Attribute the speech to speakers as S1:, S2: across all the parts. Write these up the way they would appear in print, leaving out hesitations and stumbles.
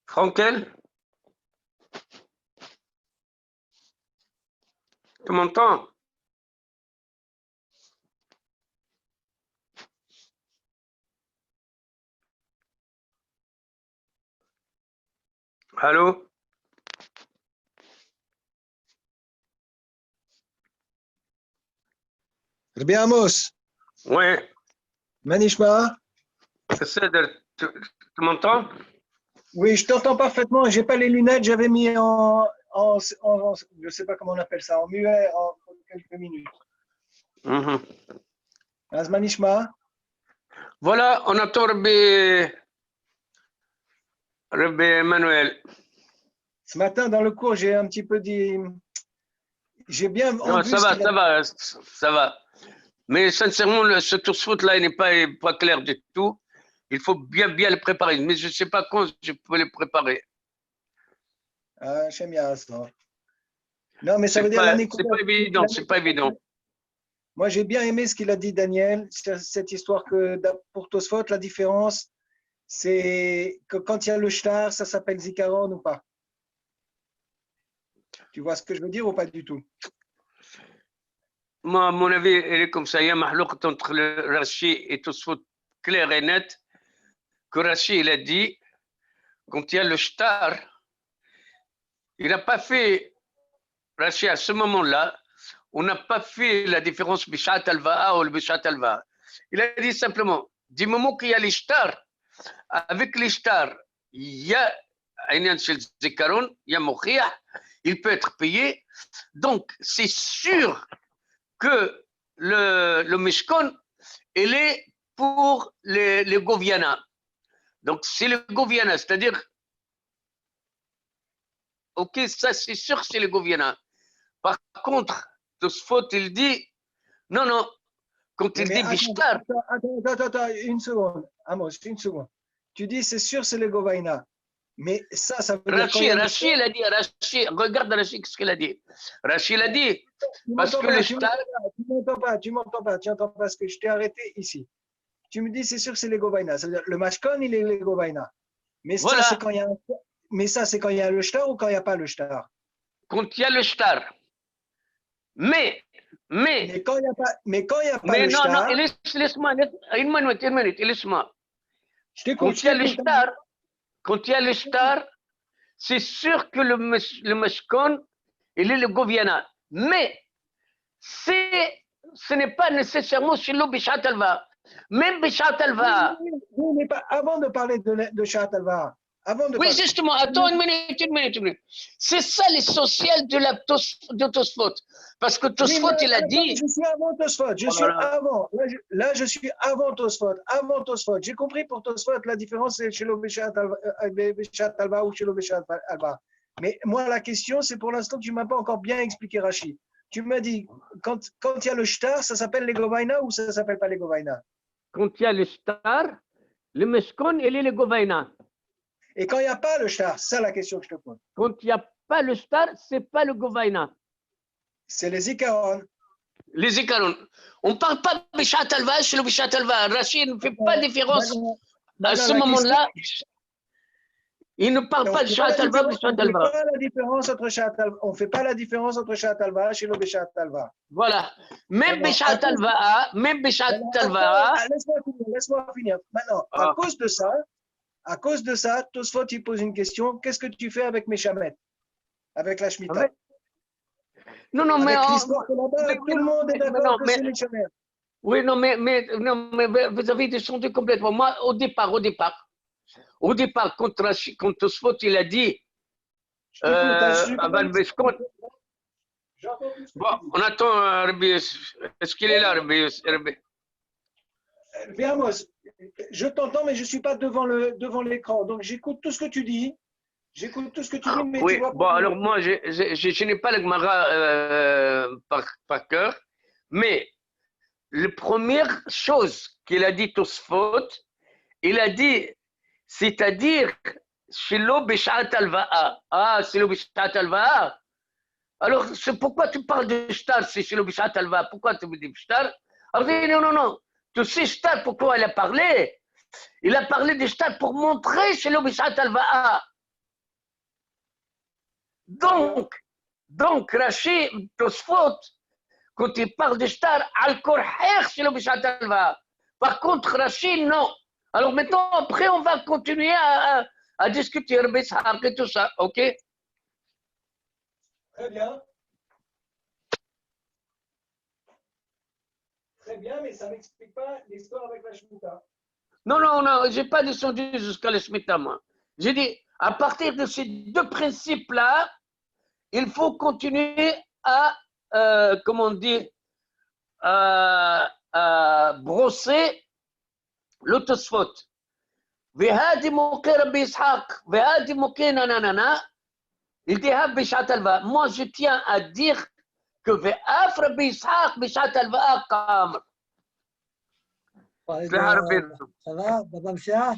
S1: Frankel, tu m'entends? Allô?
S2: Rabbi Amos,
S1: Ouais,
S2: Manishma.
S1: tu m'entends?
S2: Oui, je t'entends parfaitement. J'ai pas les lunettes, j'avais mis je sais pas comment on appelle ça, en muet en quelques minutes.
S1: Mhm.
S2: Manishma.
S1: Voilà, on attend Rabbi Emmanuel.
S2: Ce matin, dans le cours, j'ai un petit peu dit, j'ai bien
S1: Non,
S2: vu ce qu'il a dit.
S1: ça va. Mais sincèrement, ce tour-foot-là, il n'est pas clair du tout. Il faut bien le préparer. Mais je ne sais pas quand je peux le préparer.
S2: Ah, Shem Ya'asor. Non, mais ça veut dire l'année
S1: C'est pas évident, c'est pas évident.
S2: Moi, j'ai bien aimé ce qu'il a dit, Daniel, cette histoire que pour Tosfot, la différence, c'est que quand il y a le shtar, ça s'appelle Zikaron ou pas. Tu vois ce que je veux dire ou pas du tout?
S1: Moi, à mon avis, il est comme ça. Il y a mahlouk entre le Rashi et Tosfot clair et net. Que Rashi, il a dit, quand il y a le shtar, il n'a pas fait, Rashi, à ce moment-là, on n'a pas fait la différence Bishat al-Va'a ou le Bishat al-Va'a. Il a dit simplement, du moment qu'il y a l'ishtar, avec l'ishtar, il y a un shel zikaron, il y a mokhia, il peut être payé. Donc, c'est sûr que le Mishkon, il est pour les Goviana. Donc, c'est le Goviana, c'est-à-dire, ok, ça c'est sûr, c'est le Goviana. Par contre, Tosfot, il dit, non, quand il
S2: Mais
S1: dit Bishtar.
S2: attends, une seconde. Amos, une seconde. Tu dis, c'est sûr, c'est le Govaina. Mais ça veut dire quand il y a
S1: Rachid, il a dit, Rachid, regarde Rachid, ce qu'il a dit. Rachid, il a dit, parce que le shtar.
S2: Tu m'entends pas parce que je t'ai arrêté ici. Tu me dis, c'est sûr, c'est les Govaina. C'est-à-dire, le Mashkon, il est les Govaina. Mais ça,
S1: Voilà,
S2: c'est quand il y a quand il y a le shtar ou quand il n'y a pas le shtar?
S1: quand il y a le shtar. Mais
S2: Quand il n'y a pas, le
S1: non,
S2: shtar,
S1: laisse-moi, une minute, laisse-moi.
S2: je t'écoute.
S1: Quand il y a le shtar, c'est sûr que le mashkon, il est le goviana. Mais ce n'est pas nécessairement sur le bishat alva. Même bishat alva.
S2: Oui, mais pas, avant de parler de Shat Alva,
S1: Oui, justement, attends une minute. C'est ça l'essentiel de Tosfot. Parce que
S2: Oui, mais
S1: Tosfot, il a
S2: attends,
S1: dit.
S2: je suis avant Tosfot. Je
S1: Oh
S2: suis
S1: là là.
S2: avant. Là, je suis avant Tosfot. Avant Tosfot. J'ai compris pour Tosfot, la différence, c'est chez l'Obéchat Alba ou chez l'Obéchat Alba. Mais moi, la question, c'est pour l'instant, tu ne m'as pas encore bien expliqué, Rachid. Tu m'as dit, quand il y a le shtar, ça s'appelle les Govaina ou ça ne s'appelle pas les Govaina?
S1: Quand il y a le shtar, le meshkon, il est le govaina.
S2: Et quand il n'y a pas le shtar, c'est ça la question que je te pose.
S1: Quand il n'y a pas le shtar, c'est pas le govaina.
S2: C'est les Zikaron.
S1: Les zikaron. On ne parle pas de Bishat Alva chez le Bishat Alva. Rachid ne fait pas de différence à ce moment-là. Il ne parle pas de Bishat Alva, Bishat Alva.
S2: On ne fait pas la différence entre Shat Alva chez le Bishat Alva.
S1: Voilà. Même Bishat Alva,
S2: Laisse-moi finir. Maintenant, à cause de ça, Tosfot, il pose une question. Qu'est-ce que tu fais avec mes chamettes? Avec la Shemitah?
S1: Non, mais.
S2: Avec l'histoire que là-bas, tout le monde est d'accord que c'est les chamettes.
S1: Oui, non, mais vous avez descendu complètement. Moi, au départ, quand Tosfot, il a dit. Bon, on attend Rabbi. Est-ce qu'il est là, Rabbi?
S2: Amos, je t'entends, mais je ne suis pas devant l'écran. Donc, j'écoute tout ce que tu dis. Mais
S1: oui,
S2: tu vois
S1: bon, alors moi, je n'ai pas le Gemara par cœur, mais la première chose qu'il a dit Tosfot, il a dit, c'est-à-dire, Shilo Bishat Alva'a. Ah, Shilo Bishat Alva'a. Alors, c'est pourquoi tu parles de Shtar, c'est Shilo Bishat Alva'a. Pourquoi tu me dis Shtar? Alors, il dit, non. Tu sais Shtar, pourquoi il a parlé? Il a parlé de Shtar pour montrer Shilo Bishat Alva'a. Donc, Rashi, Tosfot, quand il parle de shtar, al-korher, c'est le bishat alva. Par contre, Rashi, non. Alors maintenant, après, on va continuer à discuter et tout ça, ok?
S2: Très bien. Très bien, mais ça ne m'explique pas l'histoire avec la Shemitah.
S1: Non, je n'ai pas descendu jusqu'à la Shemitah, moi. J'ai dit, à partir de ces deux principes-là, il faut continuer à, comment on dit, brosser le Tosfot. وهذه موقع ربي إسحاق وهذه موقع نانا التهاب بشعة الفاء. Moi je tiens à dire que وهاف ربي إسحاق بشعة الفاء قامر.
S3: Ça va, Baba Msia?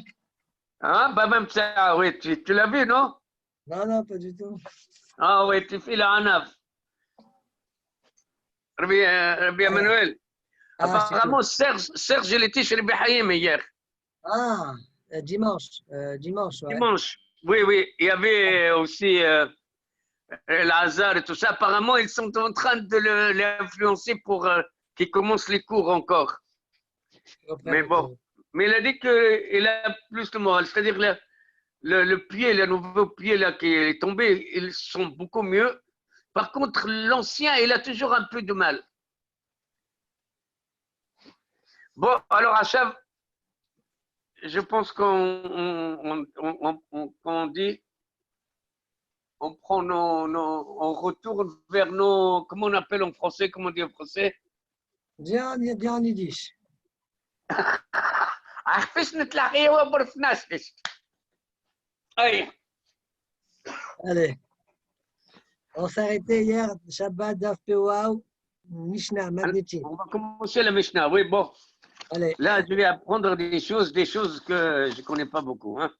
S1: Hein, Baba Msia, oui, tu l'as vu, non?
S3: Non, pas du tout.
S1: Ah oui, tu fais la Hanaf. Rabbi Emmanuel. Apparemment, Serge, il était chez Rabbi Haïm hier.
S3: Ah, dimanche. Ouais.
S1: Dimanche. Oui. Il y avait aussi Lazare et tout ça. Apparemment, ils sont en train de l'influencer pour qu'il commence les cours encore. Mais bon. Mais il a dit qu'il a plus de morale. C'est-à-dire le pied, le nouveau pied là qui est tombé, ils sont beaucoup mieux. Par contre, l'ancien, il a toujours un peu de mal. Bon, alors Achav, je pense qu'on dit, on prend on retourne vers nos, comment on appelle en français, comment on dit en français?
S3: Dis en yiddish. Allez. On s'est arrêté hier, Shabbat, Daf Pewaou, Mishnah, Magnétique.
S1: On va commencer la Mishnah, oui, bon.
S3: Allez.
S1: Là, je vais apprendre des choses que je ne connais pas beaucoup. Hein.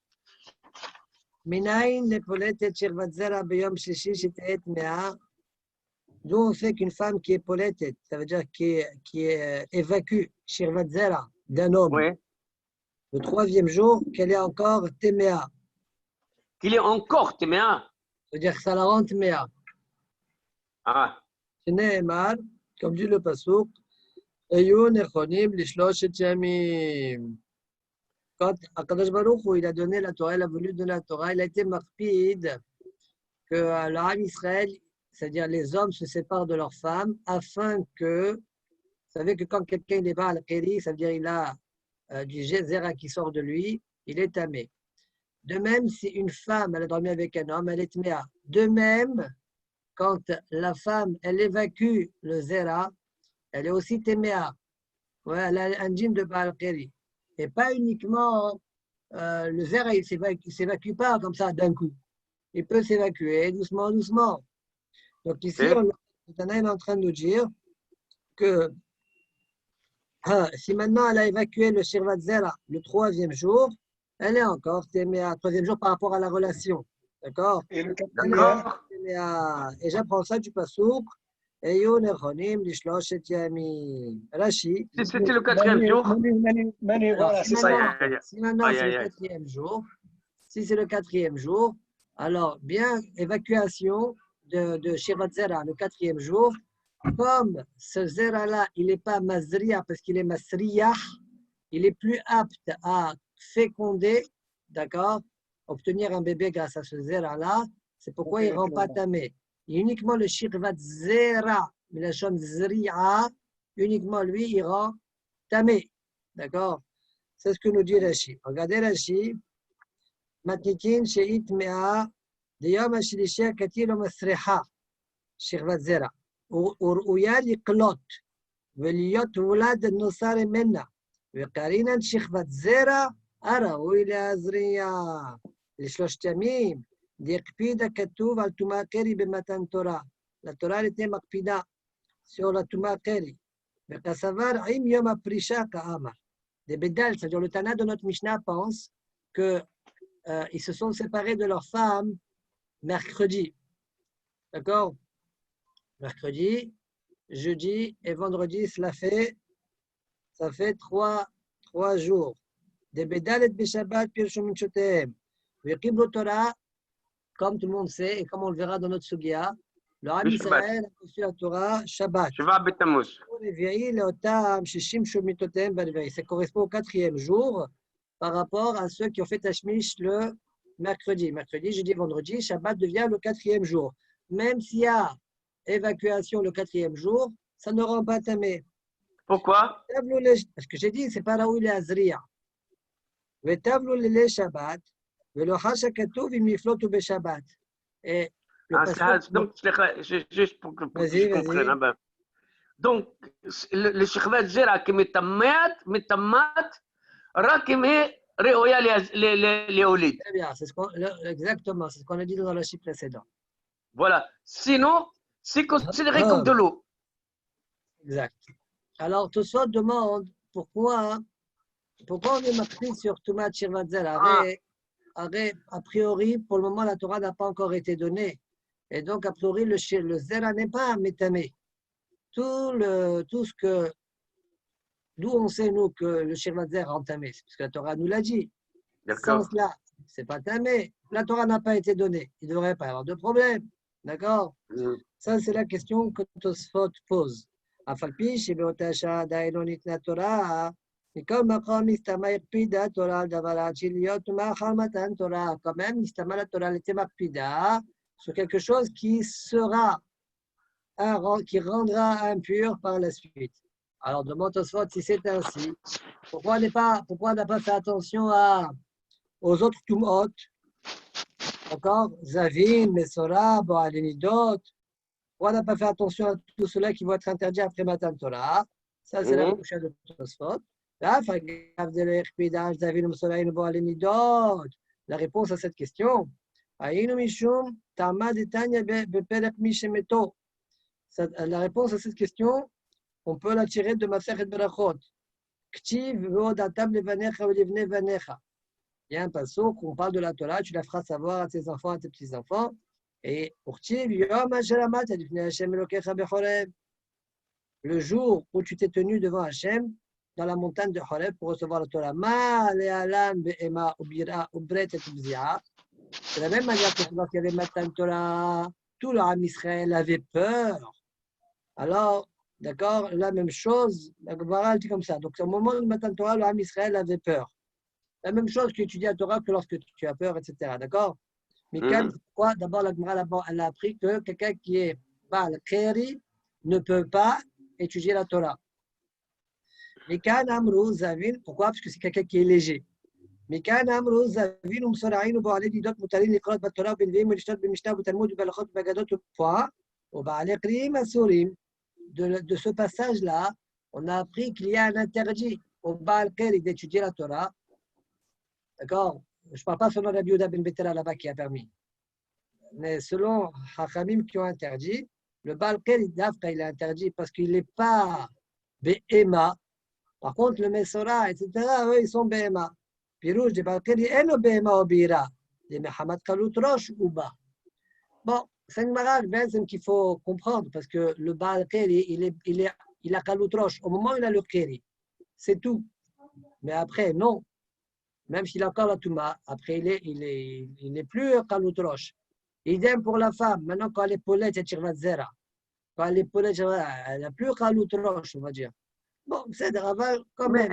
S3: Minaïn, Lepoletet, Shirvat Zera, Beyom Shishi, Shitaet, Mea. D'où on fait qu'une femme qui est poletet, ça veut dire qui évacue Shirvat Zera d'un homme.
S1: Oui.
S3: Le troisième jour, qu'elle est encore Téméa.
S1: Qu'il est encore Téméa.
S3: Ça veut dire que ça la rend Téméa.
S1: Ah.
S3: C'est Nehemar, comme dit le Passouk, Eyu Nechonim Lishloshet Yamim. Quand Akadosh Baruch Hu, il a donné la Torah, il a voulu donner la Torah, il a été marpide que l'Am Israël, c'est-à-dire les hommes se séparent de leurs femmes afin que, vous savez que quand quelqu'un est bas al-Qiri, ça veut dire il a du Zera qui sort de lui, il est tamé. De même, si une femme, elle a dormi avec un homme, elle est tméa. De même, quand la femme, elle évacue le Zera, elle est aussi téméa. Ouais, elle a un djinn de Baal-Qiri. Et pas uniquement, le Zera, il ne s'évacue pas comme ça d'un coup. Il peut s'évacuer doucement. Donc ici, on est en train de nous dire que si maintenant elle a évacué le Shirvat Zera le troisième jour, elle est encore téméa, troisième jour par rapport à la relation. D'accord?
S2: Et le quatrième?
S3: Et j'apprends ça du Passouk. Eyu nechonim lishloshet yamim. Rashi.
S1: Si c'était le quatrième jour.
S2: Manu, voilà, c'est ça.
S3: Si maintenant c'est le quatrième jour, alors bien évacuation de Shirvat Zera le quatrième jour. Comme ce Zera-là, il n'est pas Mazriya parce qu'il est Masriya, il est plus apte à féconder, d'accord, obtenir un bébé grâce à ce Zera-là, c'est pourquoi il ne rend pas tamé. Uniquement le Shirvat Zera, mais la chaîne Zriya, uniquement lui, il rend tamé, d'accord. C'est ce que nous dit Rashi. Regardez Rashi, Matnitin Sheit Mea, Diyam Ashilishia Katir Masriha, Shirvat Zera. ורؤיה לקלוט ולהיות הולד נוסר ממנה וקרינן שכבת זרע הראוי להזריע לשלושת ימים דהקפיד הכתוב על טומאה קרי במתן תורה. לתורה הייתה מקפידה sur la טומאה קרי וכסבר עם יום הפרישה כאמר. דבדל, c'est-à-dire le Tana de notre Mishnah pense qu'ils se sont séparés de leur femme mercredi. D'accord? Mercredi, jeudi et vendredi, ça fait 3 jours. Des Bedalet Beshabbat Pirshum Chotem. Vekibro Torah, comme tout le monde sait, et comme on le verra dans notre Sugia, le Ham
S1: Bishabbat.
S3: Israël a reçu la Torah Shabbat.
S1: Sheva B'Tammuz.
S3: Ça correspond au 4e jour par rapport à ceux qui ont fait Tashmish le mercredi. Mercredi, jeudi, vendredi, Shabbat devient le 4e jour. Même s'il y a évacuation le 4e jour, ça ne rend pas tamé.
S1: Pourquoi?
S3: Parce que j'ai dit, c'est pas là où il est Azriya. Shabbat. Et le passage.
S1: Donc, juste pour que je comprenne. Ah ben. Donc, le Shechvat Zera qui metamat, רק אם היא ראויה להוליד.
S3: Très bien, exactement, c'est ce qu'on a dit dans le chiffre précédent.
S1: Voilà. Sinon, c'est considéré comme de l'eau.
S3: Exact. Alors, Tosfot demande pourquoi on est marqué sur Tumat Shirvatzel. A priori, pour le moment, la Torah n'a pas encore été donnée. Et donc, a priori, le Zera n'est pas métamé. Tout ce que. D'où on sait, nous, que le Shirvatzel est entamé. C'est parce que la Torah nous l'a dit. Sans cela, ce n'est pas tamé. La Torah n'a pas été donnée. Il ne devrait pas y avoir de problème. D'accord? Ça, c'est la question que Tosfot pose. Afalpi, Shebeota Shahada Elonit la Torah. Quand même, Nistama la Torah était makpida sur quelque chose qui rendra impur par la suite. Alors, demande Tosfot si c'est ainsi. Pourquoi on n'a pas fait attention aux autres tumot? D'accord? Zavin, Mesora, Boalinidot. Pourquoi on n'a pas fait attention à tout cela qui va être interdit après Matan Torah? Ça, c'est la prochaine de Tosfot. La réponse à cette question, la réponse à cette question, on peut la tirer de Masechet Berachot. Il y a un pasuk où on parle de la Torah, tu la feras savoir à tes enfants, à tes petits-enfants. Et le jour où tu t'es tenu devant Hachem, dans la montagne de Horeb pour recevoir la Torah. De la même manière que lorsqu'il y avait Matan Torah, tout le Ham Israël avait peur. Alors, d'accord, la même chose, la Gemara dit comme ça. Donc, au moment de Matan Torah, le Ham Israël avait peur. La même chose que tu dis à Torah que lorsque tu as peur, etc. D'accord? Mais pourquoi? D'abord, la Gemara elle a appris que quelqu'un qui est Baal Kheri ne peut pas étudier la Torah. Pourquoi? Parce que c'est quelqu'un qui est léger. De ce passage-là, on a appris qu'il y a un interdit au Baal Kheri d'étudier la Torah. D'accord? Je ne parle pas selon Rabbi Yehuda ben Betera là-bas qui a permis. Mais selon Hachamim qui ont interdit, le Baal Kheri d'Afka, il est interdit parce qu'il n'est pas Behema. Par contre, le Mesora, etc., eux, ils sont Behema. Pirouche de Baal Kheri, et le Behema Obira. Les Mehamad Kalut Rosh ou Ba. Bon, c'est une marque qu'il faut comprendre parce que le Baal Kheri, il a Kalut Rosh. Au moment où il a le Kheri, c'est tout. Mais après, non. Même s'il a encore la Touma, après, il n'est plus Kalut Rosh. Idem pour la femme. Maintenant, quand elle est Polet, c'est Shirvat Zera. Quand elle est Polet, elle n'a plus Kalut Rosh, on va dire. Bon, c'est Raval quand même.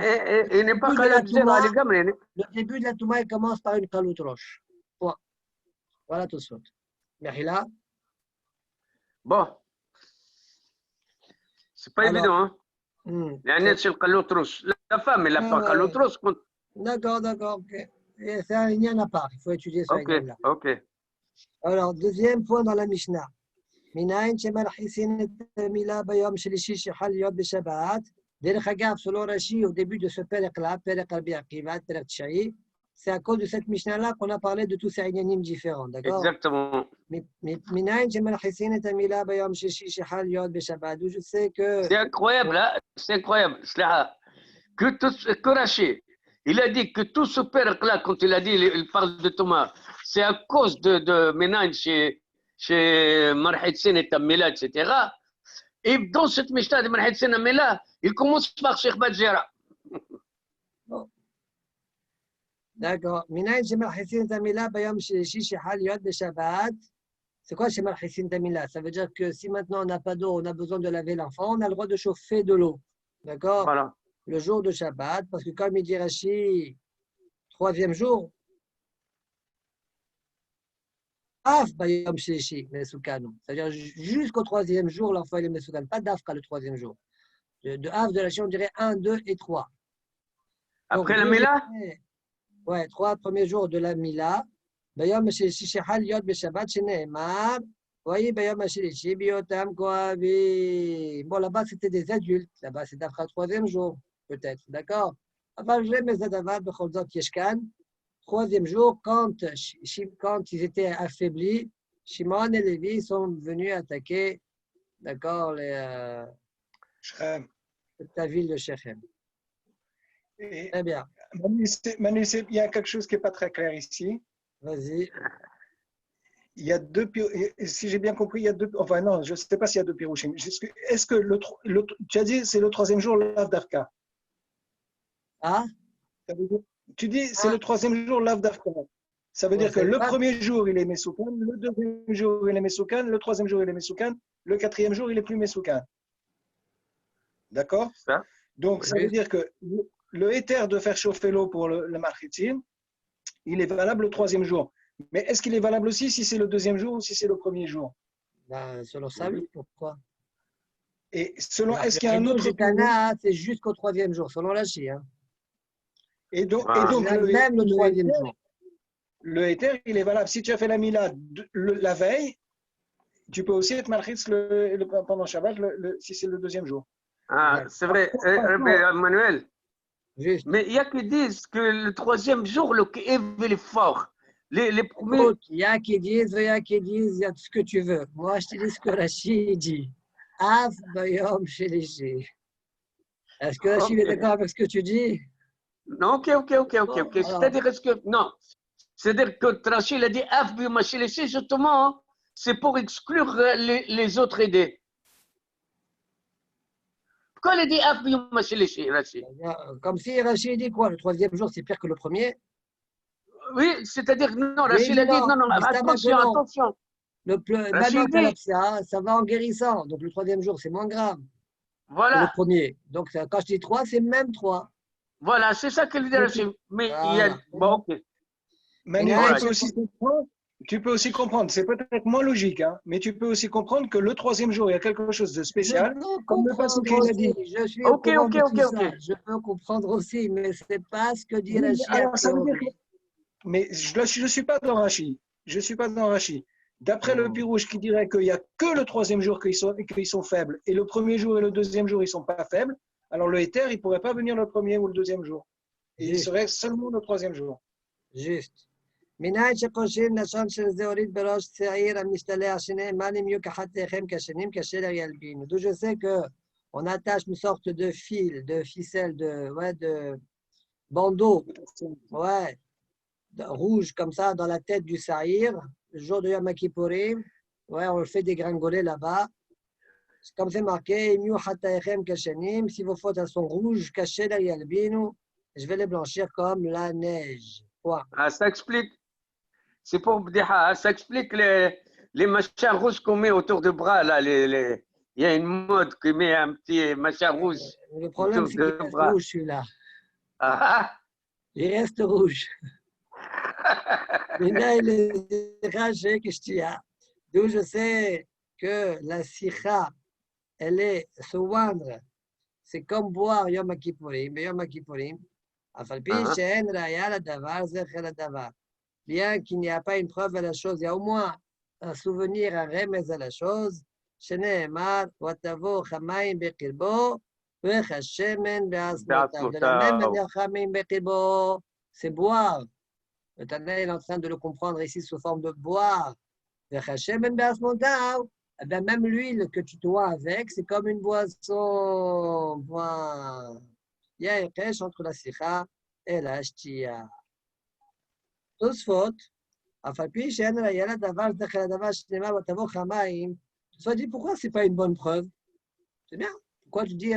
S1: Il n'est pas Kalut Zera, les gars.
S3: Le début de la Touma, il commence par une Kalut Rosh. Point. Voilà tout ça. Merhila.
S1: Bon. C'est pas évident, hein. La femme, elle n'a pas Kalut Rosh.
S3: D'accord, ok. C'est un lien à part. Il faut étudier ce lien-là.
S1: Ok.
S3: Alors, deuxième point dans la Mishnah. Minayin shemarhisin et mila bayom shelishi shechal yod b'Shabbat. Derech Hagav, selon Rashi, au début de ce Perek-là, Perek Rabbi Akiva, Perek Tchaï, c'est à cause de cette Mishnah-là qu'on a parlé de tous ces inyanim différents, d'accord?
S1: Exactement.
S3: Minayin shemarhisin et mila bayom shelishi shechal yod b'Shabbat. Je sais que.
S1: C'est incroyable, hein? C'est incroyable. Que Rashi, il a dit que tout ce Perek-là, quand il a dit, il parle de Thomas, c'est à cause de Minayin chez Marhitsin et Tamila, etc. Et dans cette Mishnah de Marhitsin et Tamila, il commence par Sheikh Badjera.
S3: D'accord. Minaïn shemalchisin tamila bayom shelishi shehal yod beshabbat. C'est quoi shemalchisin tamila? Ça veut dire que si maintenant on n'a pas d'eau, on a besoin de laver l'enfant, on a le droit de chauffer de l'eau. D'accord?
S1: Voilà.
S3: Le jour de Shabbat, parce que comme il dit Rashi, troisième jour, Af bayom shelishi mesukanu. C'est-à-dire jusqu'au troisième jour, l'enfant il est mesukanu. Pas d'Afka le troisième jour. De Af de Rashi, on dirait 1, 2 et 3.
S1: Après la Mila?
S3: Ouais, 3 premiers jours de la Mila. Bayom shelishi shehal yod beshabbat shene'emar. Voyez, Bayom shelishi biotam koavi. Bon, là-bas, c'était des adultes. Là-bas, c'est d'après le troisième jour, peut-être. D'accord? Troisième jour, quand ils étaient affaiblis, Shimon et Lévi sont venus attaquer, d'accord, la ville de Shechem. Très bien.
S2: Manu, il y a quelque chose qui n'est pas très clair ici.
S3: Vas-y.
S2: Il y a deux, si j'ai bien compris, il y a deux, enfin non, je ne sais pas s'il y a deux pirouchim. Est-ce que tu as dit c'est le troisième jour l'Av d'Arka?
S3: Ah?
S2: Tu dis c'est le troisième jour l'Av d'Arka. Ça veut dire que le premier jour il est Mesoukan, le deuxième jour il est Mesoukan, le troisième jour il est Mesoukan, le quatrième jour il est plus Mesoukan. D'accord? Donc ça veut dire que le éther de faire chauffer l'eau pour le marchitzim, il est valable le troisième jour. Mais est-ce qu'il est valable aussi si c'est le deuxième jour ou si c'est le premier jour?
S3: Ben, selon ça, oui. Pourquoi?
S2: Et selon, est-ce qu'il y a un autre
S3: c'est jusqu'au troisième jour, selon la Chi. Hein.
S2: Et donc
S3: même le troisième jour.
S2: Le éther, il est valable. Si tu as fait la Mila la veille, tu peux aussi être malchitz pendant Shabbat si c'est le deuxième jour.
S1: Ah, ouais. C'est vrai, Manuel. Juste. Mais il y a qui disent que le troisième jour, le Kiev est fort. Les premiers.
S3: Il y a qui disent, il y a qui disent, il y a tout ce que tu veux. Moi, je te dis ce que Rachid dit. Af bayom shelishi. Est-ce que Rachid est d'accord avec ce que tu dis?
S1: Non, ok. C'est-à-dire, est-ce que. Non. C'est-à-dire que Rachid a dit Af bayom shelishi, justement, c'est pour exclure les autres idées. Pourquoi il a dit Af bayom shelishi, Rachid?
S3: Comme si Rachid dit quoi? Le troisième jour, c'est pire que le premier?
S1: Oui, c'est-à-dire, non, Rachid a dit, non, attention.
S3: Ça va en guérissant. Donc, le troisième jour, c'est moins grave
S1: voilà.
S3: que le premier. Donc, quand je dis 3, c'est même 3.
S1: Voilà, c'est ça qu'il dit Rachid. Mais il y a... Bon, ok.
S2: Mais tu peux aussi comprendre, c'est peut-être moins logique, hein, mais tu peux aussi comprendre que le troisième jour, il y a quelque chose de spécial.
S3: Je suis au courant de tout ça. Je peux comprendre aussi, mais ce n'est pas ce que dit Rachid.
S2: Mais je ne suis pas dans Rashi. Je ne suis pas dans Rashi. D'après le Pirouche qui dirait qu'il n'y a que le troisième jour qu'ils sont faibles et le premier jour et le deuxième jour, ils ne sont pas faibles, alors le éther, il ne pourrait pas venir le premier ou le deuxième jour. Et il serait seulement le troisième jour.
S3: Juste. מנין שחושבים לשון של זה הוריד בראש צעיר המשתלח שנאמן אם יהיו כחתיכם כשנים כשלג ילבינו. D'où je sais qu'on attache une sorte de fil, de ficelle, de bandeau, rouge comme ça dans la tête du Saïr, le jour de Yom Kippourim, on le fait dégringoler là-bas. Comme c'est marqué, si vos fautes elles sont rouges, cachées derrière le bino, je vais les blanchir comme la neige.
S1: Ah, ça explique, c'est pour Bdiha, ça explique les machins rouges qu'on met autour du bras, là, il y a une mode qui met un petit machin rouge.
S3: Le problème, c'est qu'il reste rouge, celui-là. Il reste rouge. D'où je sais que la sikha, elle est se oindre, c'est comme boire Yom Kippourim, bien qu'il n'y a pas une preuve à la chose, il y a au moins un souvenir, un remez à la chose. C'est boire. Le Tana est en train de le comprendre ici sous forme de boire. Eh bien, même l'huile que tu dois avec, c'est comme une boisson. Voilà. Il y a un pêche entre la sikha et la shtia. Tosfot, Tosfot dit pourquoi ce n'est pas une bonne preuve? C'est bien. Pourquoi tu dis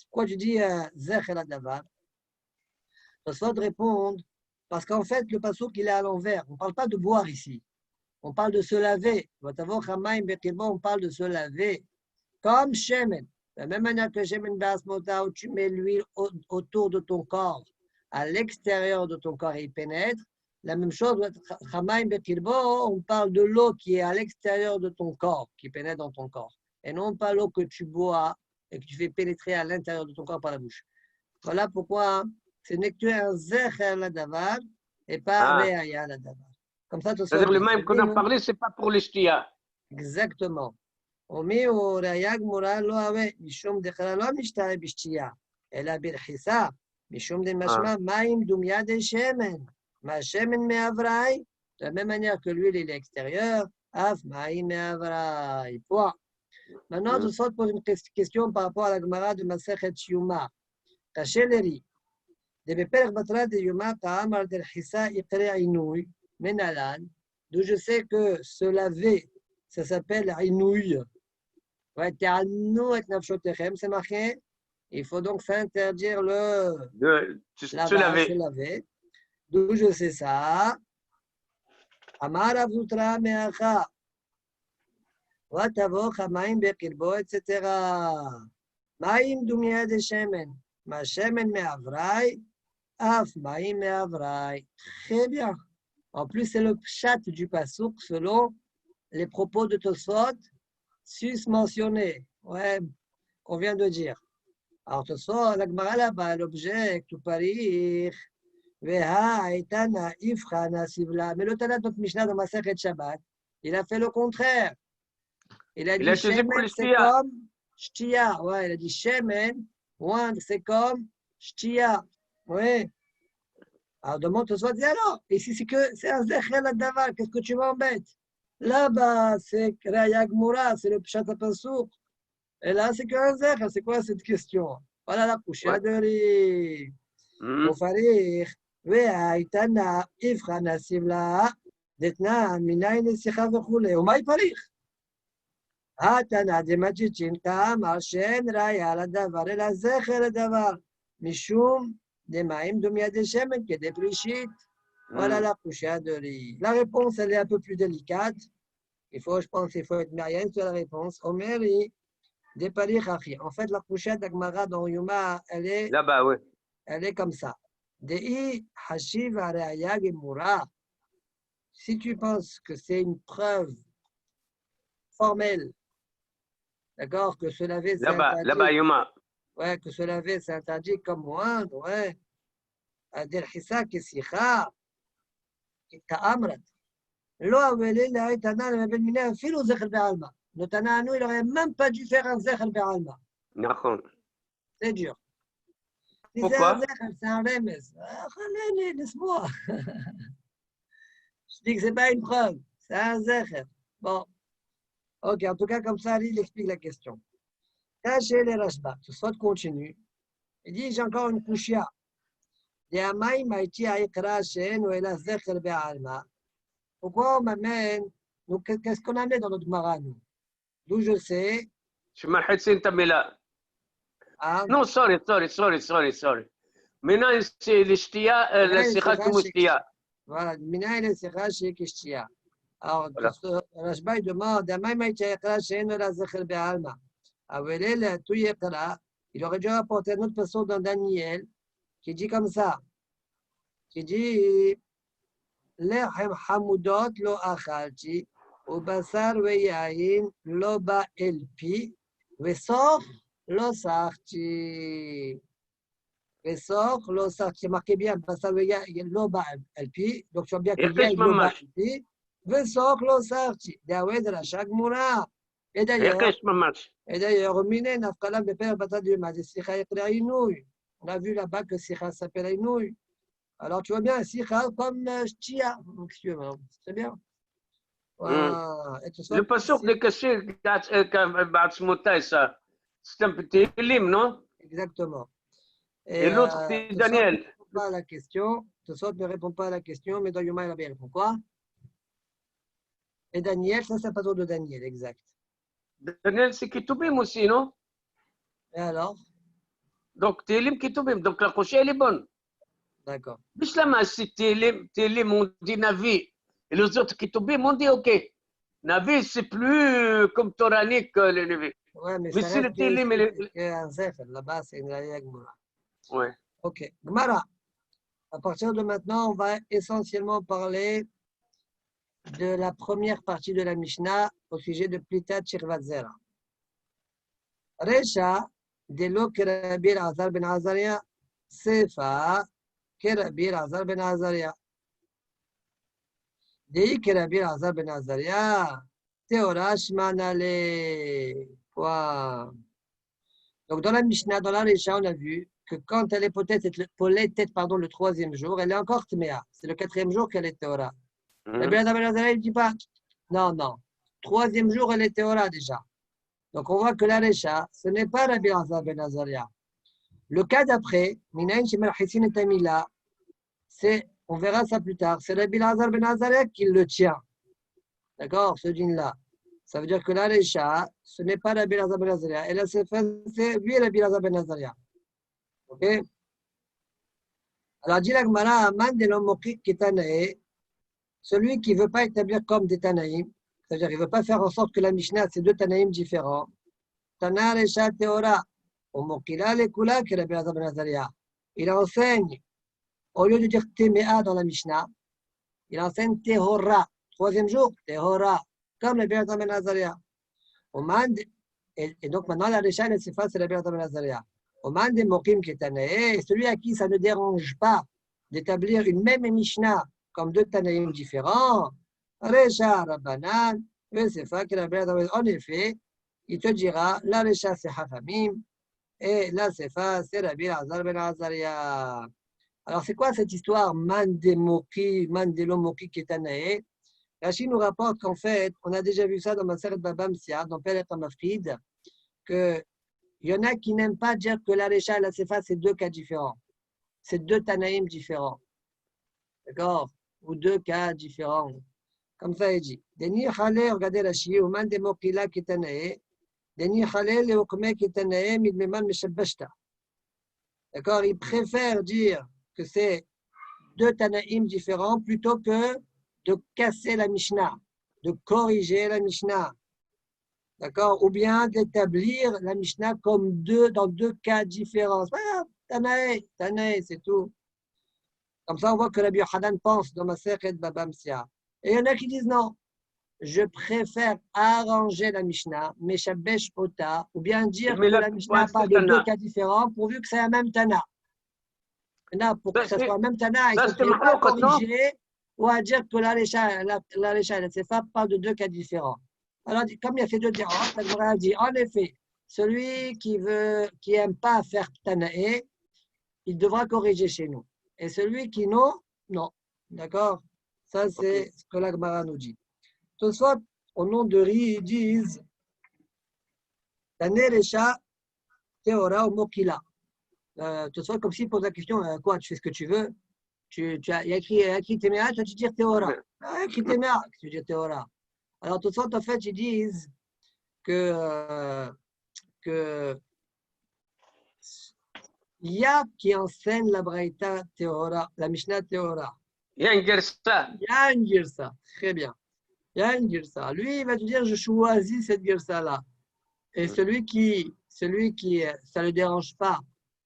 S3: pourquoi tu dis Zech el Adavar? Tosfot répond Parce qu'en fait, le passouk, il est à l'envers. On ne parle pas de boire ici. On parle de se laver. On parle de se laver. Comme Shemen. De la même manière que Shemen Basmota, où tu mets l'huile autour de ton corps, à l'extérieur de ton corps et il pénètre. La même chose, on parle de l'eau qui est à l'extérieur de ton corps, qui pénètre dans ton corps. Et non pas l'eau que tu bois et que tu fais pénétrer à l'intérieur de ton corps par la bouche. Voilà pourquoi c'est une lecture un zecher la davar et pas reaya la davar. Comme ça, tout ça.
S1: C'est-à-dire le même qu'on a parlé, ce n'est pas pour les shtia.
S3: Exactement. ומי הוא ראיה גמורה לא הווה, משום דחרה לא משתנה בשתייה, אלא ברחיסה, משום דמשמע מים דומיה דשמן, מהשמן מאבראי, de la même manière que l'huile est extérieure, af מים מאבראי. Point. Maintenant, je saute pour une question par rapport à la Gemara de Masechet Yuma. קשה לי, בפרק בתרת דיומא כאמר דרחיסה יקרא עינוי, מנהלן, d'où je sais que se laver, ça s'appelle עינוי. C'est marqué. Il faut donc s'interdire
S1: se
S3: laver. D'où je sais ça. Amar avutra meacha. Watavoch hamaim bekirbo, etc. Maim dumia de shemen. Ma shemen meavrai. Af maim meavrai. Très bien. En plus, c'est le pshat du pasouk selon les propos de Tosfot. Susmentionné, ouais, qu'on vient de dire. Alors, ce soir, la Gemara là-bas, l'objet, tout parir, veha, etana, ifrana, sivla. Mais le Tana de notre Mishnah dans Masechet Shabbat, il a fait le contraire. Il a dit shemen, c'est comme shtia. Ouais, il a dit shemen, c'est comme shtia. Ouais. Alors, demande ce soir, dis alors, ici, c'est un zecher la davar, qu'est-ce que tu m'embêtes? Là-bas, c'est Raya Gmura, c'est le Pshat HaPasuk. Et là, c'est qu'un zecher. C'est quoi cette question? Voilà la couchée de riz. Au farir, Ve'aitana, Ifrana Sivla, Detna, Minaï Nesicha Vechule. Au maï parir. Hatana, Demachichin, Kam, Archen, Raya, la davar, et la zecher la davar. Mishum, Demaim, Dumia de Shemen, qui est des prishit. Voilà la couchée de riz. La réponse, elle est un peu plus délicate. Il faut être marié sur la réponse. Omeri, des palichachi. En fait, la couchée d'Agmara dans Yuma, elle est
S1: là-bas, oui.
S3: Elle est comme ça. Dei hashiv areaya gemura. Si tu penses que c'est une preuve formelle, d'accord, que se laver c'est interdit.
S1: Là-bas, Yuma.
S3: Ouais, que se laver c'est interdit comme moi, ouais. Adel hissa kesicha. Ta'amrat. Le Tana, il n'aurait même pas dû faire un zecher be'alma. C'est dur.
S1: Pourquoi?
S3: C'est un remez. Laisse-moi. Je dis que ce n'est pas une preuve. C'est un zecher. Bon. Ok, en tout cas, comme ça, il explique la question. Chez les Rashba, tout soit continue. Il dit, j'ai encore une kushia. Pourquoi on m'amène? Donc, qu'est-ce qu'on amène dans notre Gemara, nous? D'où je sais.
S1: Non, sorry. Maintenant, c'est les shtia, la sikha kumustия.
S3: Voilà, mina le sikha chez Kishtia. Alors, Rashba, il demande, il aurait dû apporter une autre personne dans Daniel qui dit comme ça. Qui dit. לחם חמודות לא אכלתי, ובשר ויין לא בא אל פי, וסוף לא סחתי. וסוף לא סחתי. C'est marqué bien, בשר ויין לא בא אל פי, donc tu vois bien que יין לא בא אל פי, וסוף לא סחתי. דאווי דרשה גמורה. Et d'ailleurs, מיני נפקלה בפרק בתרת דיומא, זה שיחה יקרא עינוי. On a vu là-bas que שיחה s'appelle עינוי. Alors, tu vois bien, sikha comme shtia. C'est bien.
S1: Le passouk de Kashir, c'est un petit lim, non?
S3: Exactement.
S1: Et l'autre, c'est Daniel.
S3: Pas la question. Tosot ne répond pas à la question, mais dans Yoma, il a bien répondu. Quoi? Et Daniel, ça, c'est un passouk de Daniel, exact.
S1: Daniel, c'est Ketubim aussi, non?
S3: Et alors?
S1: Donc, Télim Ketubim. Donc, la couchée, elle est bonne.
S3: D'accord.
S1: Bishlama, si Télé m'ont dit Navi, et les autres qui tombent m'ont dit OK. Navi, c'est plus comme Toranique que le Navi.
S3: Ouais, mais
S1: Mais
S3: ça
S1: si
S3: reste
S1: le Télé, mais
S3: un Sefer. Là-bas, c'est une Raya Gemara.
S1: ouais.
S3: Ok. Gemara. À partir de maintenant, on va essentiellement parler de la première partie de la Mishnah au sujet de Plitat Shirvat Zera. Recha, de lo Kerabir Azar ben Azaria, Sefa, Kerabir Azar ben Azaria. Dei Kerabir Azar ben Azaria, Théorash Manale. Point. Donc, dans la Mishnah, dans la Recha, on a vu que quand elle est peut-être le troisième jour, elle est encore Tmea. C'est le quatrième jour qu'elle est Théora. Rabbi Elazar ben Azaria, il ne dit pas. Non, non. Troisième jour, elle est Théora déjà. Donc, on voit que la Recha, ce n'est pas Rabbi Elazar ben Azaria. Le cas d'après, Minayin Shemel Hissin et Tamila, c'est, on verra ça plus tard, c'est Rabbi Elazar ben Azaria qui le tient. D'accord, ce dîne-là. Ça veut dire que la Recha, ce n'est pas Rabbi Elazar ben Azaria. Elle s'est fait, c'est lui Rabbi Elazar ben Azaria. Ok? Alors, dit la Gemara, Aman de l'Omokik Kitanae, celui qui ne veut pas établir comme des Tanaïm, c'est-à-dire qu'il ne veut pas faire en sorte que la Mishnah, c'est deux Tanaïm différents. Tana Recha Teora, Omokila Lekula, qui est Rabbi Elazar ben Azaria. Il enseigne, au lieu de dire Temea dans la Mishnah, il enseigne Tehora. Troisième jour, Tehora, comme Rabbi Elazar ben Azaria. Et donc maintenant, la Recha, elle s'efface, c'est Rabbi Elazar ben Azaria. Oman de Mokim Ketanae, celui à qui ça ne dérange pas d'établir une même Mishnah comme deux Tanaïm différents, Recha Rabbanan, Vesefa, en effet, il te dira, la Recha c'est Hafamim, et la Sefa c'est Rabbi Elazar ben Azaria. Alors c'est quoi cette histoire, Man de Lomoki Ketanae? Rachid nous rapporte qu'en fait, on a déjà vu ça dans Maseret Baba Msia, dans Père et Mafrid, que il y en a qui n'aiment pas dire que la Recha et la Sefa, c'est deux cas différents. C'est deux Tanaïm différents. D'accord? Ou deux cas différents. Comme ça, il dit. Deni Chale, regardez Rashi, Oman de Mokila Ketanae, Deni Chale, le Okme Ketanae, Midmeman Meshabashta. D'accord? Il préfère dire que c'est deux Tanaïm différents plutôt que de casser la Mishnah, de corriger la Mishnah. D'accord? Ou bien d'établir la Mishnah comme dans deux cas différents. Ah, Tanaï, c'est tout. Comme ça, on voit que Rabbi Yochanan pense dans ma Masechet Baba Msia. Et il y en a qui disent non, je préfère arranger la Mishnah, Meshabesh Ota, ou bien dire que la Mishnah parle de deux cas différents pourvu que c'est la même Tana. Maintenant, pour que ce soit la même Tana, il faut qu'il pas corriger ou à dire que la Recha et la Sefa parlent de deux cas différents. Alors, comme il y a ces deux différences, la Gemara dit, en effet, celui qui n'aime pas faire Tanae, il devra corriger chez nous. Et celui qui non. D'accord? Ça, c'est ce que la Gemara nous dit. Tout soit, au nom de Ri, ils disent Tane Recha, Teora ou Mokila. Tout soit comme s'il pose la question, quoi, tu fais ce que tu veux? Il y a écrit Temea, tu vas te dire Teora. Il y a écrit Temea, tu veux dire Teora. Alors, tout ça, en fait, ils disent que il y a qui enseigne la Braïta Teora, la Mishnah Teora.
S1: Il y a une girsa.
S3: Il y a une girsa, très bien. Il y a une girsa. Lui, il va te dire, je choisis cette girsa-là. Et celui qui, ça ne le dérange pas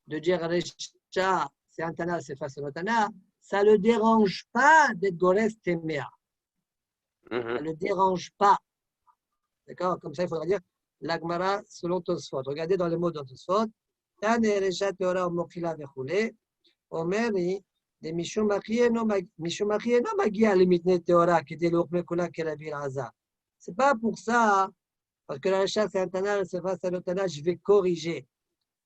S3: de dire Recha, c'est un Tana, c'est face à Tana, ça ne le dérange pas d'être Gores Temea. Ça ne le dérange pas. D'accord? Comme ça, il faudra dire l'Agmara selon Tosfot. Regardez dans les mots de Tosfot. Tane Recha Teora Mokila Vechule. Omeri, de Mishum Achieno Magia Limitne Teora, qui était l'Okmekula Kerabi Raza. C'est pas pour ça, parce que la Recha, c'est un Tana, c'est face à le Tana, je vais corriger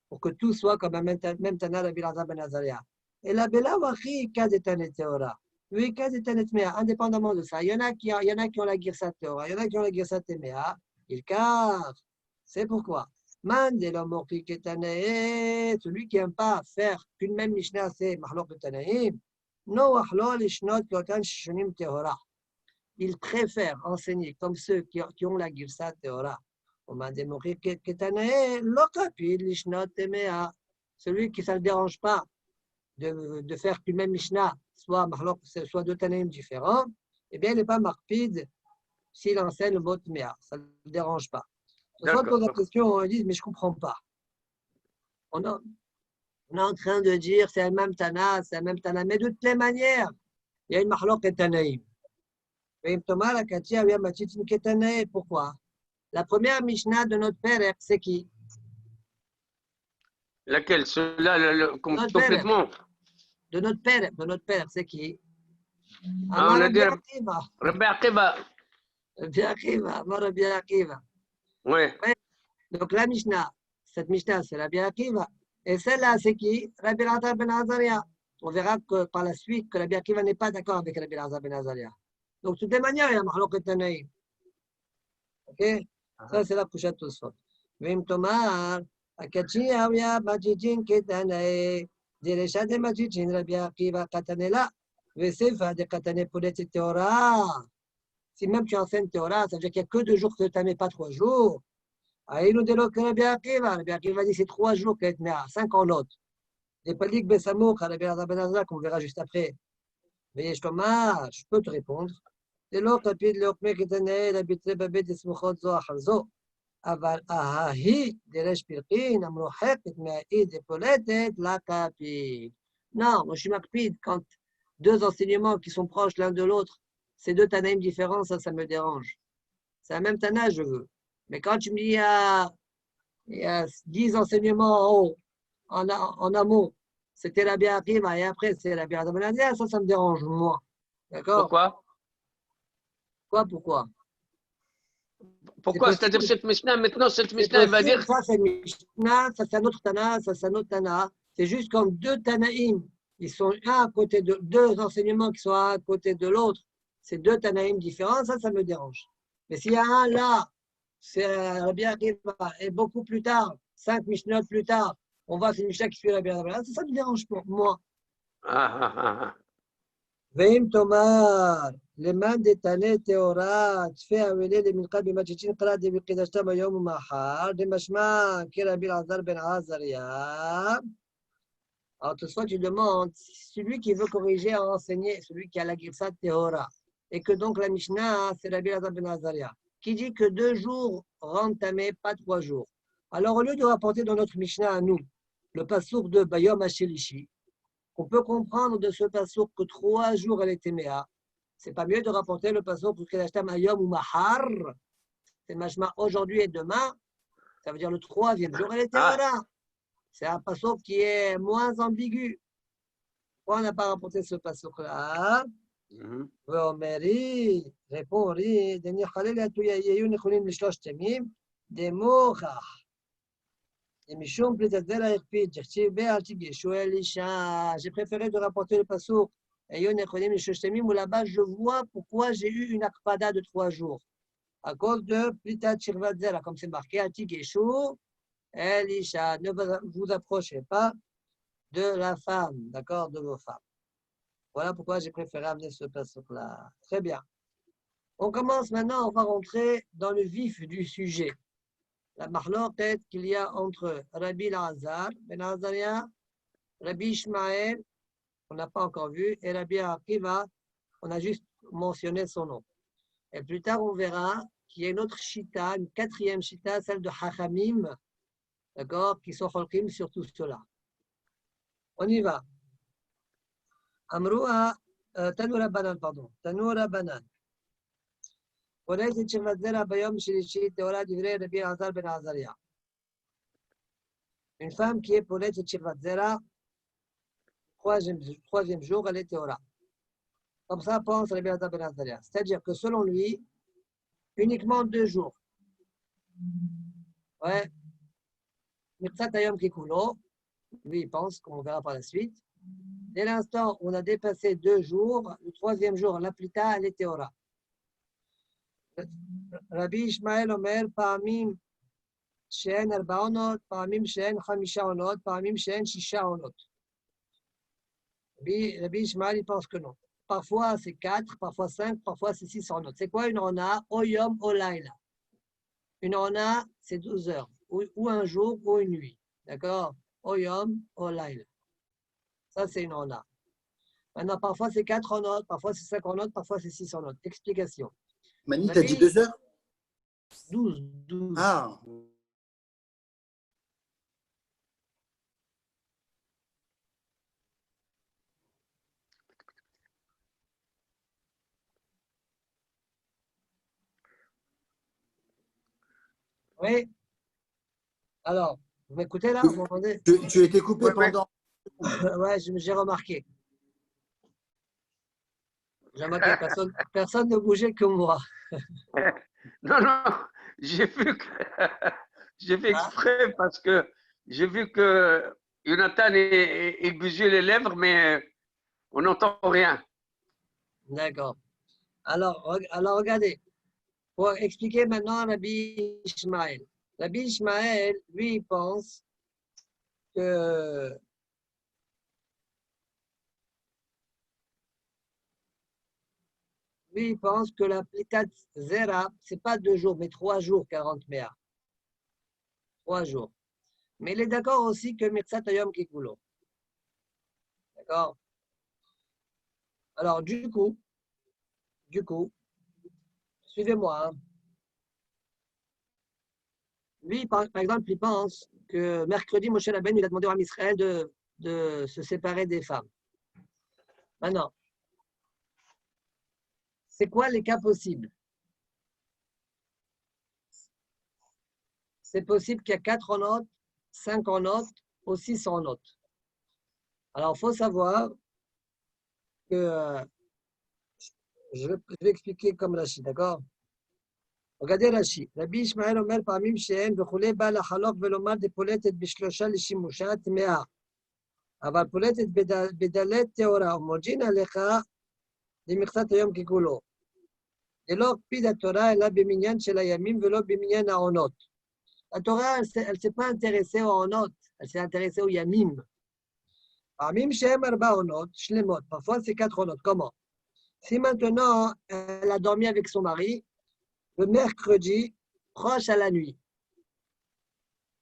S3: pour que tout soit comme un même Tana, Rabbi Elazar ben Azaria. Et la Bela Wachi, Kad et Tane Teora. Oui, Kad et Tane Temea, indépendamment de ça. Il y en a qui ont la Girsa Teora, il y en a qui ont la Girsa Temea. Il car, c'est pourquoi. Man de l'homme qui est Tanae, celui qui n'aime pas faire qu'une même Mishnah, c'est Mahlok de Tanaïm. No Wahlo, les Shnot, Kotan, Shunim Teora. Il préfère enseigner comme ceux qui ont la Girsa Teora. Celui qui ça ne dérange pas de faire qu'une même Mishnah soit deux Tanaïm différents, eh bien, il n'est pas marpide s'il enseigne le mot Tmea. Ça ne le dérange pas. Soit on pose la question, on dit, mais je ne comprends pas. On est en train de dire, c'est le même Tana, c'est le même Tana. Mais de toutes les manières, il y a une Mahlok et Tanaïm. Pourquoi? La première Mishnah de notre père, c'est qui?
S1: Laquelle? Cela, complètement.
S3: De notre père, c'est qui?
S1: Ah, on a dit Rabbi Akiva.
S3: Rabbi Akiva.
S1: Oui.
S3: Donc la Mishnah, cette Mishnah, c'est Rabbi Akiva. Et celle-là, c'est qui? Rabbi Elazar ben Azaria. On verra que par la suite que Rabbi Akiva n'est pas d'accord avec Rabbi Elazar ben Azaria. Donc, de toutes les manières, il y a Mahlok et Tanaïm. Ok? Ça, c'est la couchette tout ça. Vim Tomar, Akachi Awya, Majijin Ketanae, Diresha de Majijin, Rabbi Akiva Katanela, Vesefa de Katane Poulet et Théora. Si même tu enseignes Théora, ça veut dire qu'il n'y a que 2 jours que tu n'as pas 3 jours. Aïnou de l'autre, Rabbi Akiva. Rabbi Akiva dit c'est 3 jours qu'elle est 5 en autre. Des paliques Bessamou, Rabbi Elazar ben Azaria, qu'on verra juste après. Mais je peux te répondre. זה לא תפיד לעוקמי קטני לביטרי בבית סמוכות זו אחר זו, אבל ההיא דרש פרקין המרוחקת מהאי דפולטת לקפיד. Non, moi je suis makpid quand 2 enseignements qui sont proches l'un de l'autre, c'est 2 tanaïm différents, ça me dérange. C'est la même tana, je veux. Mais quand tu me dis il y a 10 enseignements en haut, en amont, c'était la Rabbi Akiva et après c'est la Rabbi Elazar ben Azaria, ça me dérange moins. D'accord?
S1: Pourquoi?
S3: Pourquoi?
S1: C'est-à-dire cette Mishnah, maintenant, cette Mishnah, elle va dire.
S3: Ça, c'est une Mishnah, ça, c'est un autre Tana, ça, c'est un autre Tana. C'est juste comme 2 Tanaïm, ils sont un à côté de 2 enseignements qui sont un à côté de l'autre. C'est 2 Tanaïm différents, ça me dérange. Mais s'il y a un là, c'est Rabbi Akiva, et beaucoup plus tard, 5 Mishnot plus tard, on voit que c'est une Mishnah qui suit Rabbi Akiva, ça me dérange pour moi. ואם תאמר למאן דתנה טהורה תפי אווילי למנחה במג'יג'ין קרא דבקדשתם היום ומחר דמשמע כרבי אלעזר בן עזריה. Alors toutefois tu demandes, celui qui veut corriger à enseigner, celui qui a la Girsa Tehora, et que donc la Mishnah c'est Rabbi Elazar ben Azaria, qui dit que 2 jours rendent tamé, pas 3 jours. Alors au lieu de rapporter dans notre Mishnah à nous le pasouk de Bayom Hashelishi, on peut comprendre de ce passouk que 3 jours elle était méa. C'est pas mieux de rapporter le passouk que Kedashtam Ayom ou Mahar. C'est machma aujourd'hui et demain. Ça veut dire le 3e jour elle était méa. C'est un passouk qui est moins ambigu. Pourquoi on n'a pas rapporté ce passouk-là? Omeri, répond Ri, Deni Khalil Atouyayeyu Nekhulim Lishlosh Temim, des Mochach. J'ai préféré de rapporter le passouk où là-bas je vois pourquoi j'ai eu une akpada de 3 jours. À cause de Plitat Shirvat Zera, comme c'est marqué, Atik Yeshua, Elisha, ne vous approchez pas de la femme, d'accord, de vos femmes. Voilà pourquoi j'ai préféré amener ce passouk-là. Très bien. On commence maintenant, on va rentrer dans le vif du sujet. La mahloket qu'il y a entre Rabbi Elazar ben Azaria, Rabbi Ishmael, on n'a pas encore vu, et Rabbi Akiva, on a juste mentionné son nom. Et plus tard, on verra qu'il y a une autre shita, une 4e shita, celle de Hachamim, d'accord, qui sont cholkim sur tout cela. On y va. Amroua, Tanoura Banan, pardon, Tanoura Banan. وليست شربت زرع بيوم شريشي تورا دفري ربي العزار بن عزاريا. Une femme qui est Polet et Shirvat Zera, 3e jour, elle est Théora. Comme ça pense Rabbi Elazar ben Azaria. C'est-à-dire que selon lui, uniquement 2 jours. Ouais. Mitzat Hayom Kikulo, lui il pense, comme on verra par la suite. Dès l'instant où on a dépassé 2 jours, le 3e jour, la plita, elle est Théora. רבי ישמעאל אומר פעמים שאין 4 עונות, פעמים שאין 5 עונות, פעמים שאין 6 עונות. רבי ישמעאל il pense que non. Parfois c'est 4, parfois 5, parfois c'est 6 עונות. C'est quoi une ona? O yom o laila. Une ona c'est 12 heures, ou un jour ou une nuit. D'accord? O yom o laila. Ça, c'est une ona. Maintenant, parfois, c'est 4 en notes, parfois, c'est 5 en notes, parfois, c'est 6 en notes. Explication.
S4: Mani, t'as dit 2 heures?
S3: 12.
S4: Ah,
S3: Oui. Alors, vous m'écoutez là? Vous m'entendez?
S4: tu as été coupé
S1: Oui, oui.
S4: pendant.
S3: Ouais, j'ai remarqué. J'ai remarqué, personne ne bougeait que moi.
S1: Non, non, j'ai vu que j'ai fait exprès parce que j'ai vu que Jonathan il bougeait les lèvres, mais on n'entend rien.
S3: D'accord. Alors, regardez. Pour expliquer maintenant Rabbi Ishmael. Rabbi Ishmael, lui, il pense que la plitat zera, ce n'est pas 2 jours, mais 3 jours, 40 méas. 3 jours. Mais il est d'accord aussi que Mirsat Ayom Kikulo. D'accord? Alors, du coup, suivez-moi. Hein. Lui, par exemple, il pense que mercredi, Moshe Rabbeinu, il a demandé à Israël de se séparer des femmes. Maintenant, c'est quoi les cas possibles? C'est possible qu'il y a 4 en note, 5 en note ou 6 en note. Alors, il faut savoir que je vais expliquer comme Rachid, d'accord? regardez Rachid. Rabbi Ishmael אומר פעמים שאין וכולי בא לחלוק ולומר דפולטת בשלושה לשימושה טמאה. אבל פולטת בדלת טהורה ומוג'ין עליך למכסת היום ככולו. דלא הקפיד התורה אלא במניין של הימים ולא במניין העונות. La Torah, elle ne s'est pas intéressée aux notes, elle s'est intéressée aux yamim. פעמים שהם 4 עונות שלמות, parfois c'est 4 עונות. Comment? Si maintenant elle a dormi avec son mari, le mercredi, proche à la nuit.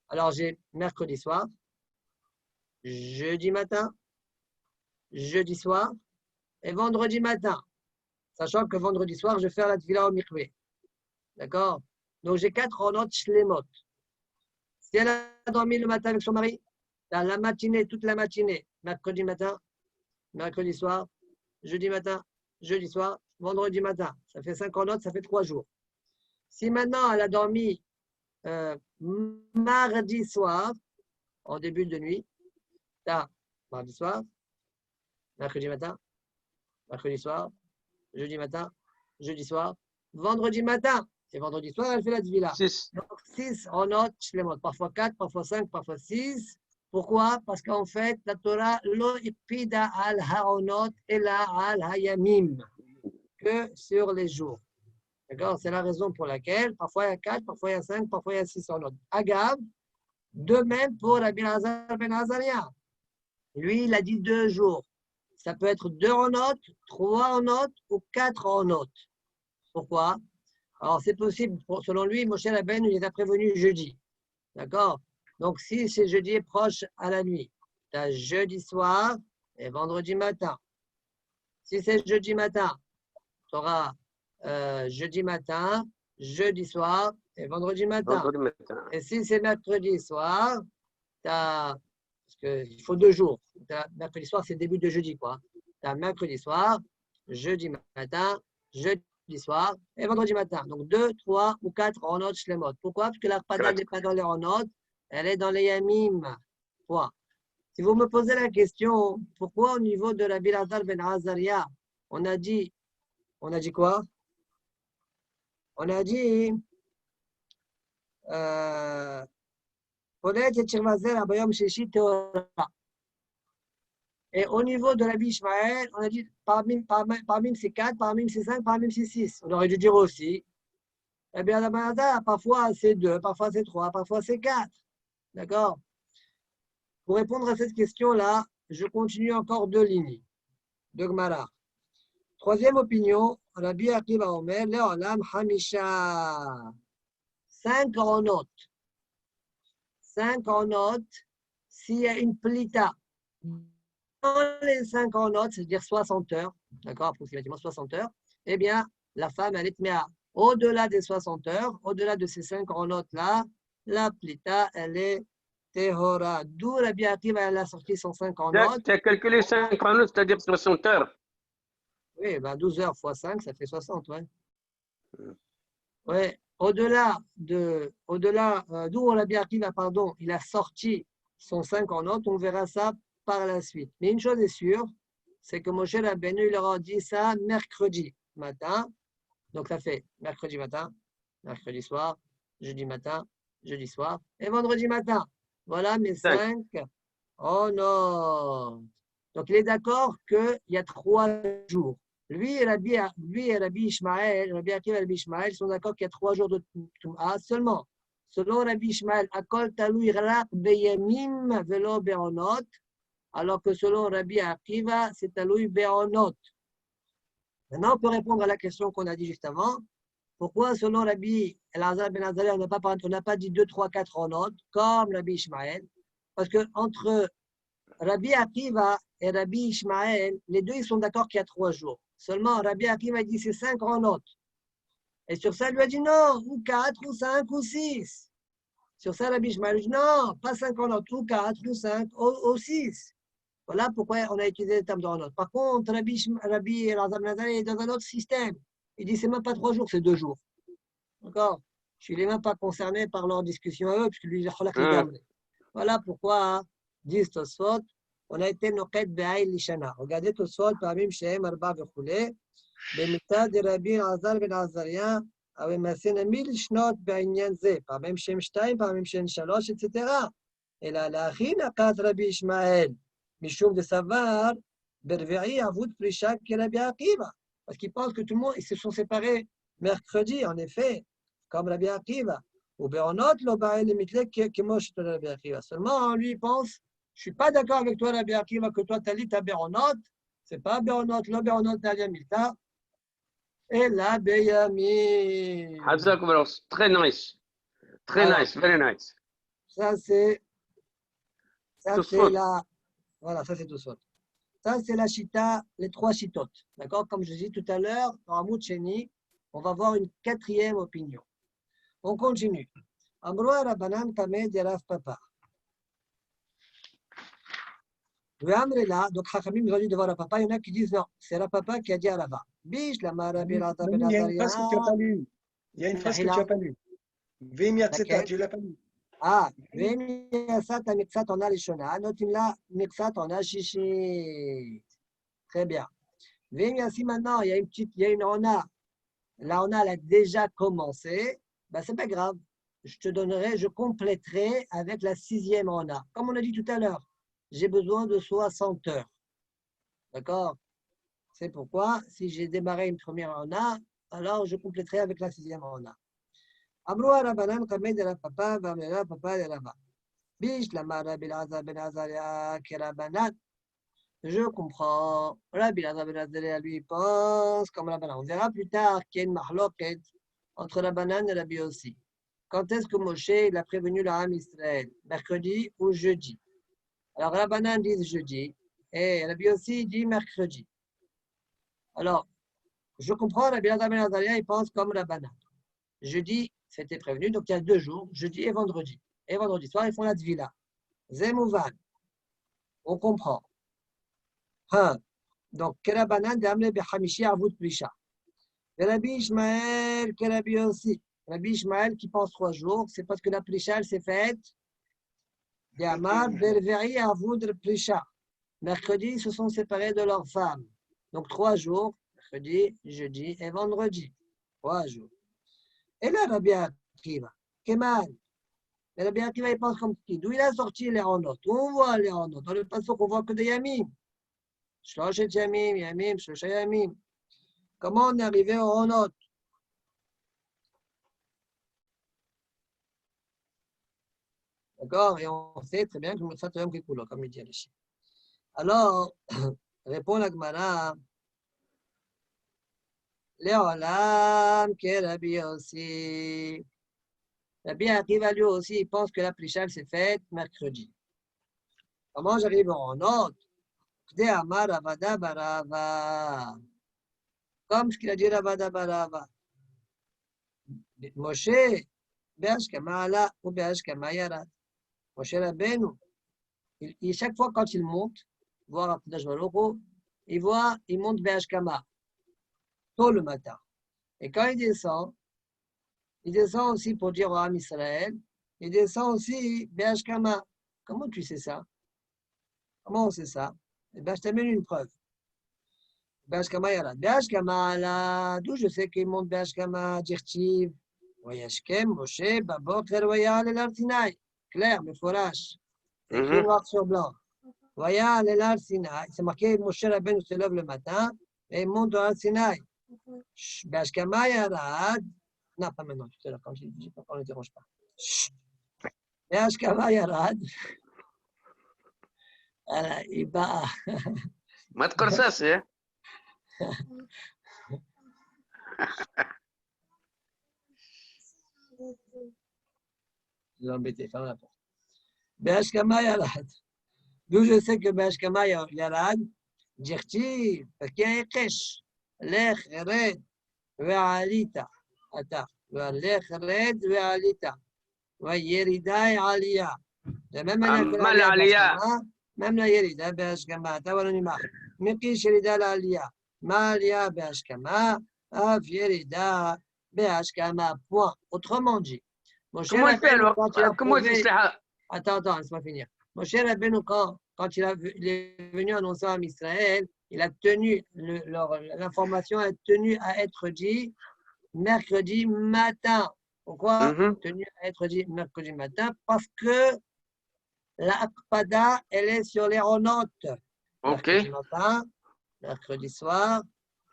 S3: Alors j'ai mercredi soir, jeudi matin, jeudi soir et vendredi matin. Sachant que vendredi soir, je vais faire la tefila au mikvé. D'accord? Donc j'ai 4 onotes shlemot. Si elle a dormi le matin avec son mari, dans la matinée, toute la matinée, mercredi matin, mercredi soir, jeudi matin, jeudi soir, vendredi matin. Ça fait 5 notes, ça fait 3 jours. Si maintenant elle a dormi mardi soir, en début de nuit, là, mardi soir, mercredi matin, mercredi soir, jeudi matin, jeudi soir, vendredi matin. Et vendredi soir, elle fait la tvila.
S1: 6.
S3: Donc 6 en notes, parfois 4, parfois 5, parfois 6. Pourquoi? Parce qu'en fait, la Torah, lo ipida al haonot ela al hayamim, que sur les jours. D'accord? C'est la raison pour laquelle, parfois il y a 4, parfois il y a 5, parfois il y a 6 en notes. Agav, de même pour Rabbi Elazar ben Azaria. Lui, il a dit 2 jours. Ça peut être 2 en notes, 3 en notes ou 4 en notes. Pourquoi? Alors, c'est possible, selon lui, Moshe Rabbeinu, il les a prévenus jeudi. D'accord? Donc, si c'est jeudi proche à la nuit, tu as jeudi soir et vendredi matin. Si c'est jeudi matin, tu auras jeudi matin, jeudi soir et vendredi matin.
S1: Vendredi matin.
S3: Et si c'est mercredi soir, tu as. Parce qu'il faut 2 jours. Mercredi soir, c'est le début de jeudi, quoi. Tu as mercredi soir, jeudi matin, jeudi soir et vendredi matin. Donc 2, 3 ou 4 ronot shlemot. Pourquoi? Parce que la Pada n'est pas dans les ronot, elle est dans les yamim. Point. Si vous me posez la question, pourquoi au niveau de la Elazar ben Azaria, on a dit quoi? On a dit et au niveau de la Ishmael, on a dit parmi c'est 4, parmi c'est 5, parmi c'est 6. On aurait dû dire aussi. Eh bien, la Banada, parfois c'est 2, parfois c'est 3, parfois c'est 4. D'accord? Pour répondre à cette question-là, je continue encore 2 lignes de Gemara. Troisième opinion, Rabbi Akiva Omer, Le'olam Hamisha. 5 en note. 5 en note, s'il y a une plita les 5 notes, c'est-à-dire 60 heures, d'accord, approximativement 60 heures, eh bien, la femme, elle est tméa. Au-delà des 60 heures, au-delà de ces 5 notes-là, la plita, elle est tehora. D'où Rabbi Akiva, elle a sorti son 5 notes.
S1: Tu as calculé 5 chronos, c'est-à-dire 60 heures.
S3: Oui, ben 12 heures fois 5, ça fait 60, ouais. Ouais. Au-delà, d'où Rabbi Akiva, pardon, il a sorti son 5 notes, on verra ça par la suite. Mais une chose est sûre, c'est que Moshe Rabbeinu, il leur a dit ça mercredi matin. Donc ça fait mercredi matin, mercredi soir, jeudi matin, jeudi soir et vendredi matin. Voilà mes 5 notes. Donc il est d'accord qu'il y a 3 jours. Lui et Rabbi Ishmael, Rabbi Akiva et Rabbi Ishmael sont d'accord qu'il y a 3 jours de Tum'a seulement. Selon Rabbi Ishmael, Akol Talui Rak Beyamim Velo Be'onot, alors que selon Rabbi Akiva, c'est Talui Be'onot. Maintenant, on peut répondre à la question qu'on a dit juste avant. Pourquoi, selon Rabbi Elazar ben Azariah, on n'a pas dit 2, 3, 4 notes, comme Rabbi Ishmael? Parce que entre Rabbi Akiva et Rabbi Ishmael, les deux, ils sont d'accord qu'il y a 3 jours. Seulement, Rabbi Akiva dit c'est 5 notes. Et sur ça, il lui a dit non, ou 4, ou 5, ou 6. Sur ça, Rabbi Ishmael dit non, pas 5 notes, ou 4, ou 5, ou 6. Voilà pourquoi on a utilisé le terme de notes. Par contre, Rabbi Elazar ben Azariah est dans un autre système. Il dit c'est même pas 3 jours, c'est 2 jours. D'accord? Je ne suis même pas concerné par leur discussion à eux, puisque lui, il a Voilà pourquoi, disent Tosfot, on a été noqet be'aï lishana. Regardez Tosfot, parmi Shem, Arba, Vechoulé, Bemita de Rabbi Elazar ben Azariah, avec Massena 1000 shnot be'inyan ze, parmi Shem 2, parmi Shem 3, etc. Et là, la china kat Rabbi Ishmael, Mishum de savoir, Berveri avout Prisha qui Rabbi Akiva. Parce qu'ils pensent que tout le monde, ils se sont séparés mercredi, en effet, comme Rabbi Akiva. Ou Be'onot, lo ba'el mitlek qui moche de Rabbi Akiva. Seulement, lui, il pense, je suis pas d'accord avec toi, Rabbi Akiva, que toi, tu as dit ta Be'onot. C'est pas Be'onot, lo Be'onot, t'as milta. Et la Be'yamin.
S1: Hazak, très nice. Très
S3: Alors,
S1: nice, very nice.
S3: Ça, c'est
S1: Tosfot.
S3: la. Voilà, ça, c'est tout ça. Ça, c'est la chita, les 3 chitotes. D'accord? Comme je dis tout à l'heure, dans Hamoud Sheni, on va voir une 4e opinion. On continue. Amroa Rabbanan Kamed Yarav Papa. Là, donc Chachamim nous ont dit de voir Papa. Il y en a qui disent non, c'est Papa qui a dit à Rava. Bish, la Marabi Rata Ben
S2: Il y a une phrase que tu n'as pas lue. Il y a une phrase que tu n'as pas lue. Vemiatseta, tu l'as pas lue.
S3: Ah, Vemiatsat Mixat en a Lishona, Notimla Mixat en a Shishit. Très bien. Vemiasi maintenant, il y a une ona. La ona, elle a déjà commencé. Ben, c'est pas grave. Je compléterai avec la 6e ona. Comme on a dit tout à l'heure, j'ai besoin de 60 heures. D'accord? C'est pourquoi, si j'ai démarré une première ona, alors je compléterai avec la 6e ona. Amroa Rabbanan Kamed de la Papa, Vamela Papa de la Ba. Bish la Mara Bilaza Ben Azaria Kerabanat. Je comprends. Rabbi Elazar ben Azariah, lui, pense comme Rabbanan. On verra plus tard qu'il y a une mahloket entre Rabbanan et Rabbi Yossi. Quand est-ce que Moshe il a prévenu le Ham Israël? Mercredi ou jeudi? Alors Rabbanan dit jeudi et Rabbi Yossi dit mercredi. Alors, je comprends, Rabbi Elazar ben Azariah, il pense comme Rabbanan. Jeudi, c'était prévenu, donc il y a 2 jours, jeudi et vendredi. Et vendredi soir, ils font la tvila. Zemouvan. On comprend. Donc, Kerabanan d'Amle Bechamishi Avut Prisha. Et Rabbi Ishmael, Rabbi Yossi. Rabbi Ishmael qui pense 3 jours, c'est parce que la Prisha, elle s'est faite. Yamar Berveri Avut Prisha. Mercredi, ils se sont séparés de leurs femmes. Donc, 3 jours, mercredi, jeudi et vendredi. 3 jours. Et là, Rabbi Akiva, Kemal. Et Rabbi Akiva, il pense comme qui? D'où il a sorti les rondotes? On voit les rondotes. Dans le passage, on voit que des yamim. Shloshet yamim, yamim, shlosha yamim. Comment on est arrivé aux rondotes? D'accord? Et on sait très bien que le Moussa Toyam Kikulo, comme il dit Alishi. Alors, répond la Gemara. Léolam, que Rabbi Yossi. Rabbi Akiva lui aussi, il pense que la Prisha s'est faite mercredi. Comment j'arrive en note? Kde Amar Ravada Barava. Comme ce qu'il a dit Ravada Barava. Moshe, Be'ashkama ala ou Be'ashkama yarat. Moshe Rabbeinu, chaque fois quand il monte, voir Akadosh Baruch Hu, il monte Be'ashkama, tôt le matin. Et quand il descend aussi pour dire au Ham Israël, il descend aussi Be'ashkama. Comment tu sais ça? Comment on sait ça? Eh bien, je t'amène une preuve. Be'ashkama yarat. Be'ashkama ala, d'où je sais qu'il monte Be'ashkama, Dirtiv. Voyashkem, Moshe, Babot, Leroyal, El Artinaï. Clair, mais fourrage. Écrit noir sur blanc. Voyal, El Artinaï. C'est marqué, Moshe Rabbeinu se lève le matin et il monte au Artinaï. Be'ashkama yarad. Non, pas maintenant, tout à l'heure, quand je dis pas, on ne dérange pas. Be'ashkama yarad. Voilà, il bat.
S1: ما تقول ساسي
S3: Je vais embêter, ferme la porte. Be'ashkama yarad. D'où je sais que Be'ashkama yarad, Dirti, parce qu'il y a un kesh. Lech, red, ve'alita. Attends. Lech, red, ve'alita. Ve'yerida et aliyah. De même manière que
S1: عمال عليا
S3: Be'ashkama, même la yerida Be'ashkama. Tawalanima. Mikish yerida l'aliyah. Ma aliyah Be'ashkama. Av yerida Be'ashkama. Point. Autrement dit, Moshe
S1: comment il fait
S3: Rabbeinu,
S1: alors
S3: quand il a
S1: comment il fait
S3: posé.
S1: ça
S3: Attends, laisse-moi finir. Moshe Rabbeinu, quand il est venu annoncer à Israël, il a tenu, l'information est tenue à être dit mercredi matin. Pourquoi tenu à être dit mercredi matin? Parce que la Akpada, elle est sur les ronotes. Mercredi matin, mercredi soir,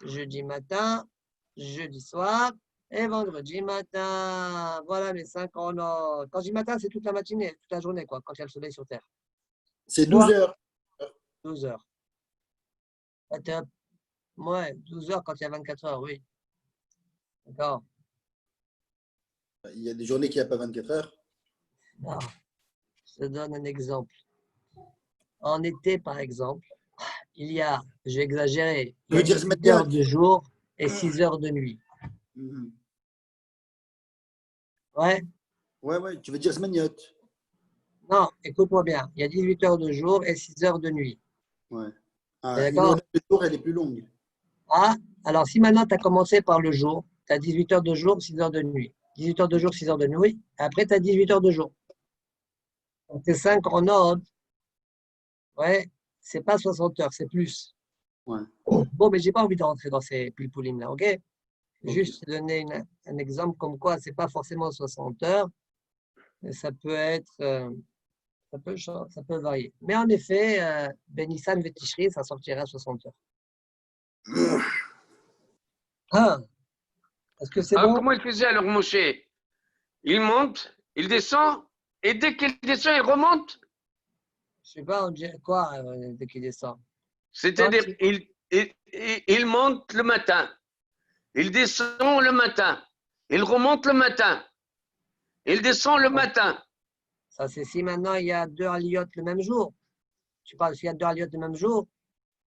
S3: jeudi matin, jeudi soir et vendredi matin. Voilà les 5 ronotes. Quand je dis matin, c'est toute la matinée, toute la journée, quoi, quand il y a le soleil sur Terre.
S4: C'est 12 heures.
S3: 12 heures. Ouais, 12 heures quand il y a 24 heures, oui. D'accord.
S4: Il y a des journées qui n'ont pas 24 heures.
S3: Non. Je te donne un exemple. En été, par exemple, il y a, je vais exagérer, il y a 18 heures de jour et 6 heures de nuit. Ouais.
S4: Ouais, tu veux dire Zmaniot.
S3: Non, écoute-moi bien. Il y a 18 heures de jour et 6 heures de nuit.
S4: Ouais.
S3: D'accord.
S4: Une heure de jour, elle est plus longue.
S3: Ah, alors si maintenant tu as commencé par le jour, tu as 18 heures de jour, 6 heures de nuit. 18 heures de jour, 6 heures de nuit. Après, tu as 18 heures de jour. Donc, tes 5 en ordre, ouais, c'est pas 60 heures, c'est plus.
S4: Ouais.
S3: Bon, mais j'ai pas envie de rentrer dans ces pilpoulim-là, ok? Juste te donner un exemple comme quoi c'est pas forcément 60 heures, mais ça peut être, ça peut varier. Mais en effet, Benissan Vetishri, ça sortira à 60 heures. Ah, est-ce que c'est bon?
S1: comment il faisait alors Moshe? Il monte, il descend, et dès qu'il descend, il remonte.
S3: Je sais pas, on dirait quoi dès qu'il descend?
S1: C'est-à-dire, il monte le matin, il descend le matin, il remonte le matin, il descend le matin.
S3: Ça, c'est si maintenant il y a 2 aliotes le même jour. Tu parles s'il y a 2 aliotes le même jour?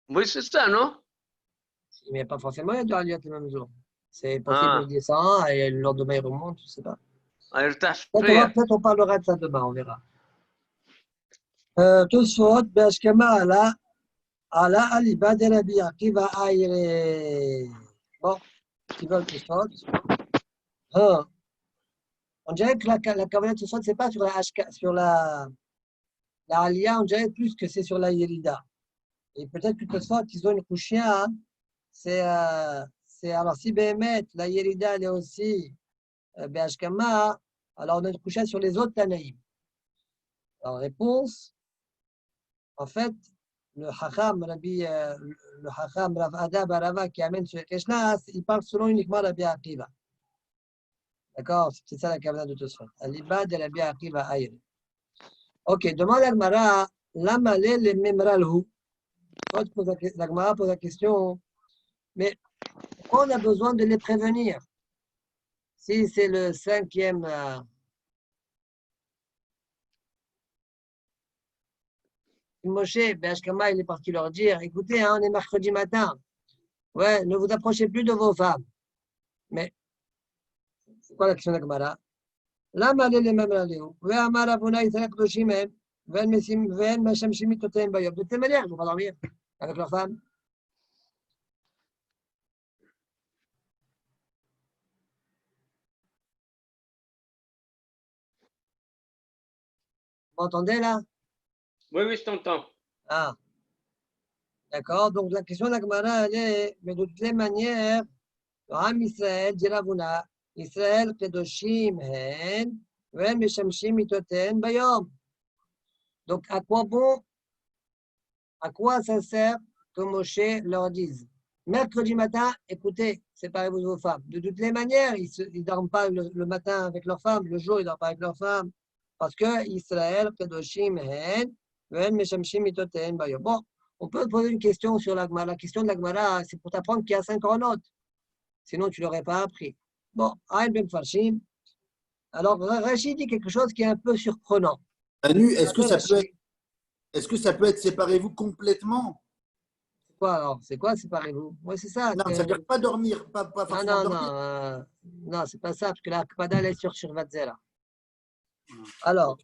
S1: Oui, c'est ça, non?
S3: Mais pas forcément il y a 2 aliotes le même jour. C'est possible qu'il descend et le lendemain il remonte, je ne sais pas. Peut-être on parlera de ça demain, on verra. Tosfot, Bashkama ala aliba de Rabbi Akiva Aire. Bon, qui veulent Tosfot? On dirait que la Kavanah Tosfot, ce n'est pas sur la Aliyah, on dirait plus que c'est sur la Yerida. Et peut-être que Tosfot, ils ont une couchia, hein? C'est alors si Béhémet, la Yerida, elle est aussi Bashkama, alors on a une couchia sur les autres Tanaïm. Alors, réponse, en fait, le Hacham Rav Ada Barava qui amène ce Keshnas, il parle selon uniquement Rabbi Akiva. D'accord? C'est ça la Kavanah de Tosfot. Aliba de Rabbi Akiva Aïr. Ok, demande à l'Agmara, l'Amalé le Memralhu. L'Agmara pose la question, mais pourquoi on a besoin de les prévenir? Si c'est le 5e. Moshe, Beshkama, il est parti leur dire, écoutez, hein, on est mercredi matin. Ouais, ne vous approchez plus de vos femmes. Mais, c'est quoi la question de la Gemara? Lama le même l'aléo. Ve amar Avuna Israël Kedoshim hem. Ven Meshamshim mitotem bayom. De telle manière, ils vont pas dormir avec leurs femmes. Vous m'entendez là?
S1: Oui, oui, je t'entends.
S3: Ah, d'accord. Donc la question de la Gemara, elle est, mais de toutes les manières, Ram Israël dit Ravuna, Israël Kedoshim hen, Ven Meshamshim mitotem bayom. Donc à quoi bon? À quoi ça sert que Moshe leur dise? Mercredi matin, écoutez, séparez-vous de vos femmes. De toutes les manières, ils ne dorment pas le matin avec leurs femmes, le jour, ils ne dorment pas avec leurs femmes. Parce que Israël, Kedoshim, Hen, Ven, Meshamshim, Mitoten, Bayom. Bon, on peut poser une question sur la Gemara. La question de la Gemara, c'est pour t'apprendre qu'il y a 5 chronotes. Sinon, tu ne l'aurais pas appris. Bon, Aïn Ben Farshim. Alors, Rachid dit quelque chose qui est un peu surprenant.
S4: Manu, est-ce que ça peut être séparez-vous complètement?
S3: Quoi alors? C'est quoi séparez-vous? Oui, c'est ça.
S4: Non, ça veut dire pas dormir, pas forcément
S3: Non,
S4: dormir.
S3: non, c'est pas ça, parce que la Akpada, elle est sur Vatzera. Alors,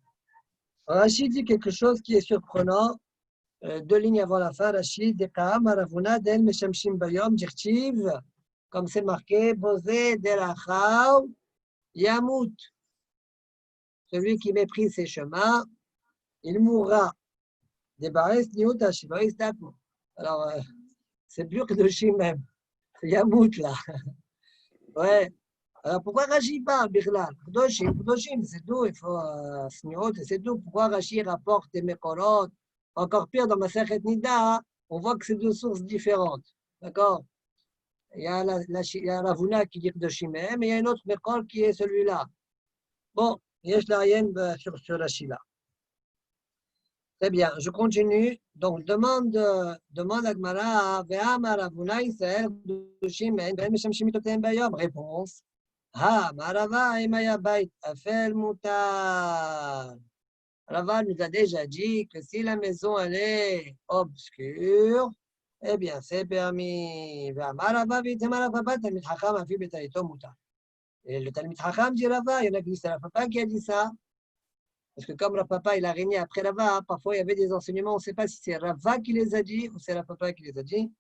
S3: Rachid dit quelque chose qui est surprenant. 2 lignes avant la fin, Rachid dit Maravuna del Meshamshim Bayom Dirtiv, comme c'est marqué, Bosé Delachav Yamut. Celui qui méprise ses chemins, il mourra. Débarrasse Niut Hashivaïs Dakmo. Alors, c'est plus que de Shimem. C'est Yamut là. Ouais. Alors pourquoi Rashi parle, Birlal? Kudoshim, c'est tout, il faut Sniot, c'est tout. Pourquoi Rashi rapporte des Mekorot? Encore pire, dans ma Sechet Nida, on voit que c'est 2 sources différentes. D'accord? Il y a la Ravuna qui dit Kudoshim, mais il y a un autre Mekor qui est celui-là. Bon, il y a Shlayen sur Rashi là. Très bien, je continue. Donc, demande à Gmara, réponse. Ah, Marava Emaya Bait Afel Mutar. Rava nous a déjà dit que si la maison elle est obscure, eh bien c'est permis. Et le Talmid Chacham dit Rava, il y en a qui disent c'est Rava qui a dit ça. Parce que comme Rava il a régné après Rava, parfois il y avait des enseignements, on ne sait pas si c'est Rava qui les a dit ou c'est Rava qui les a dit.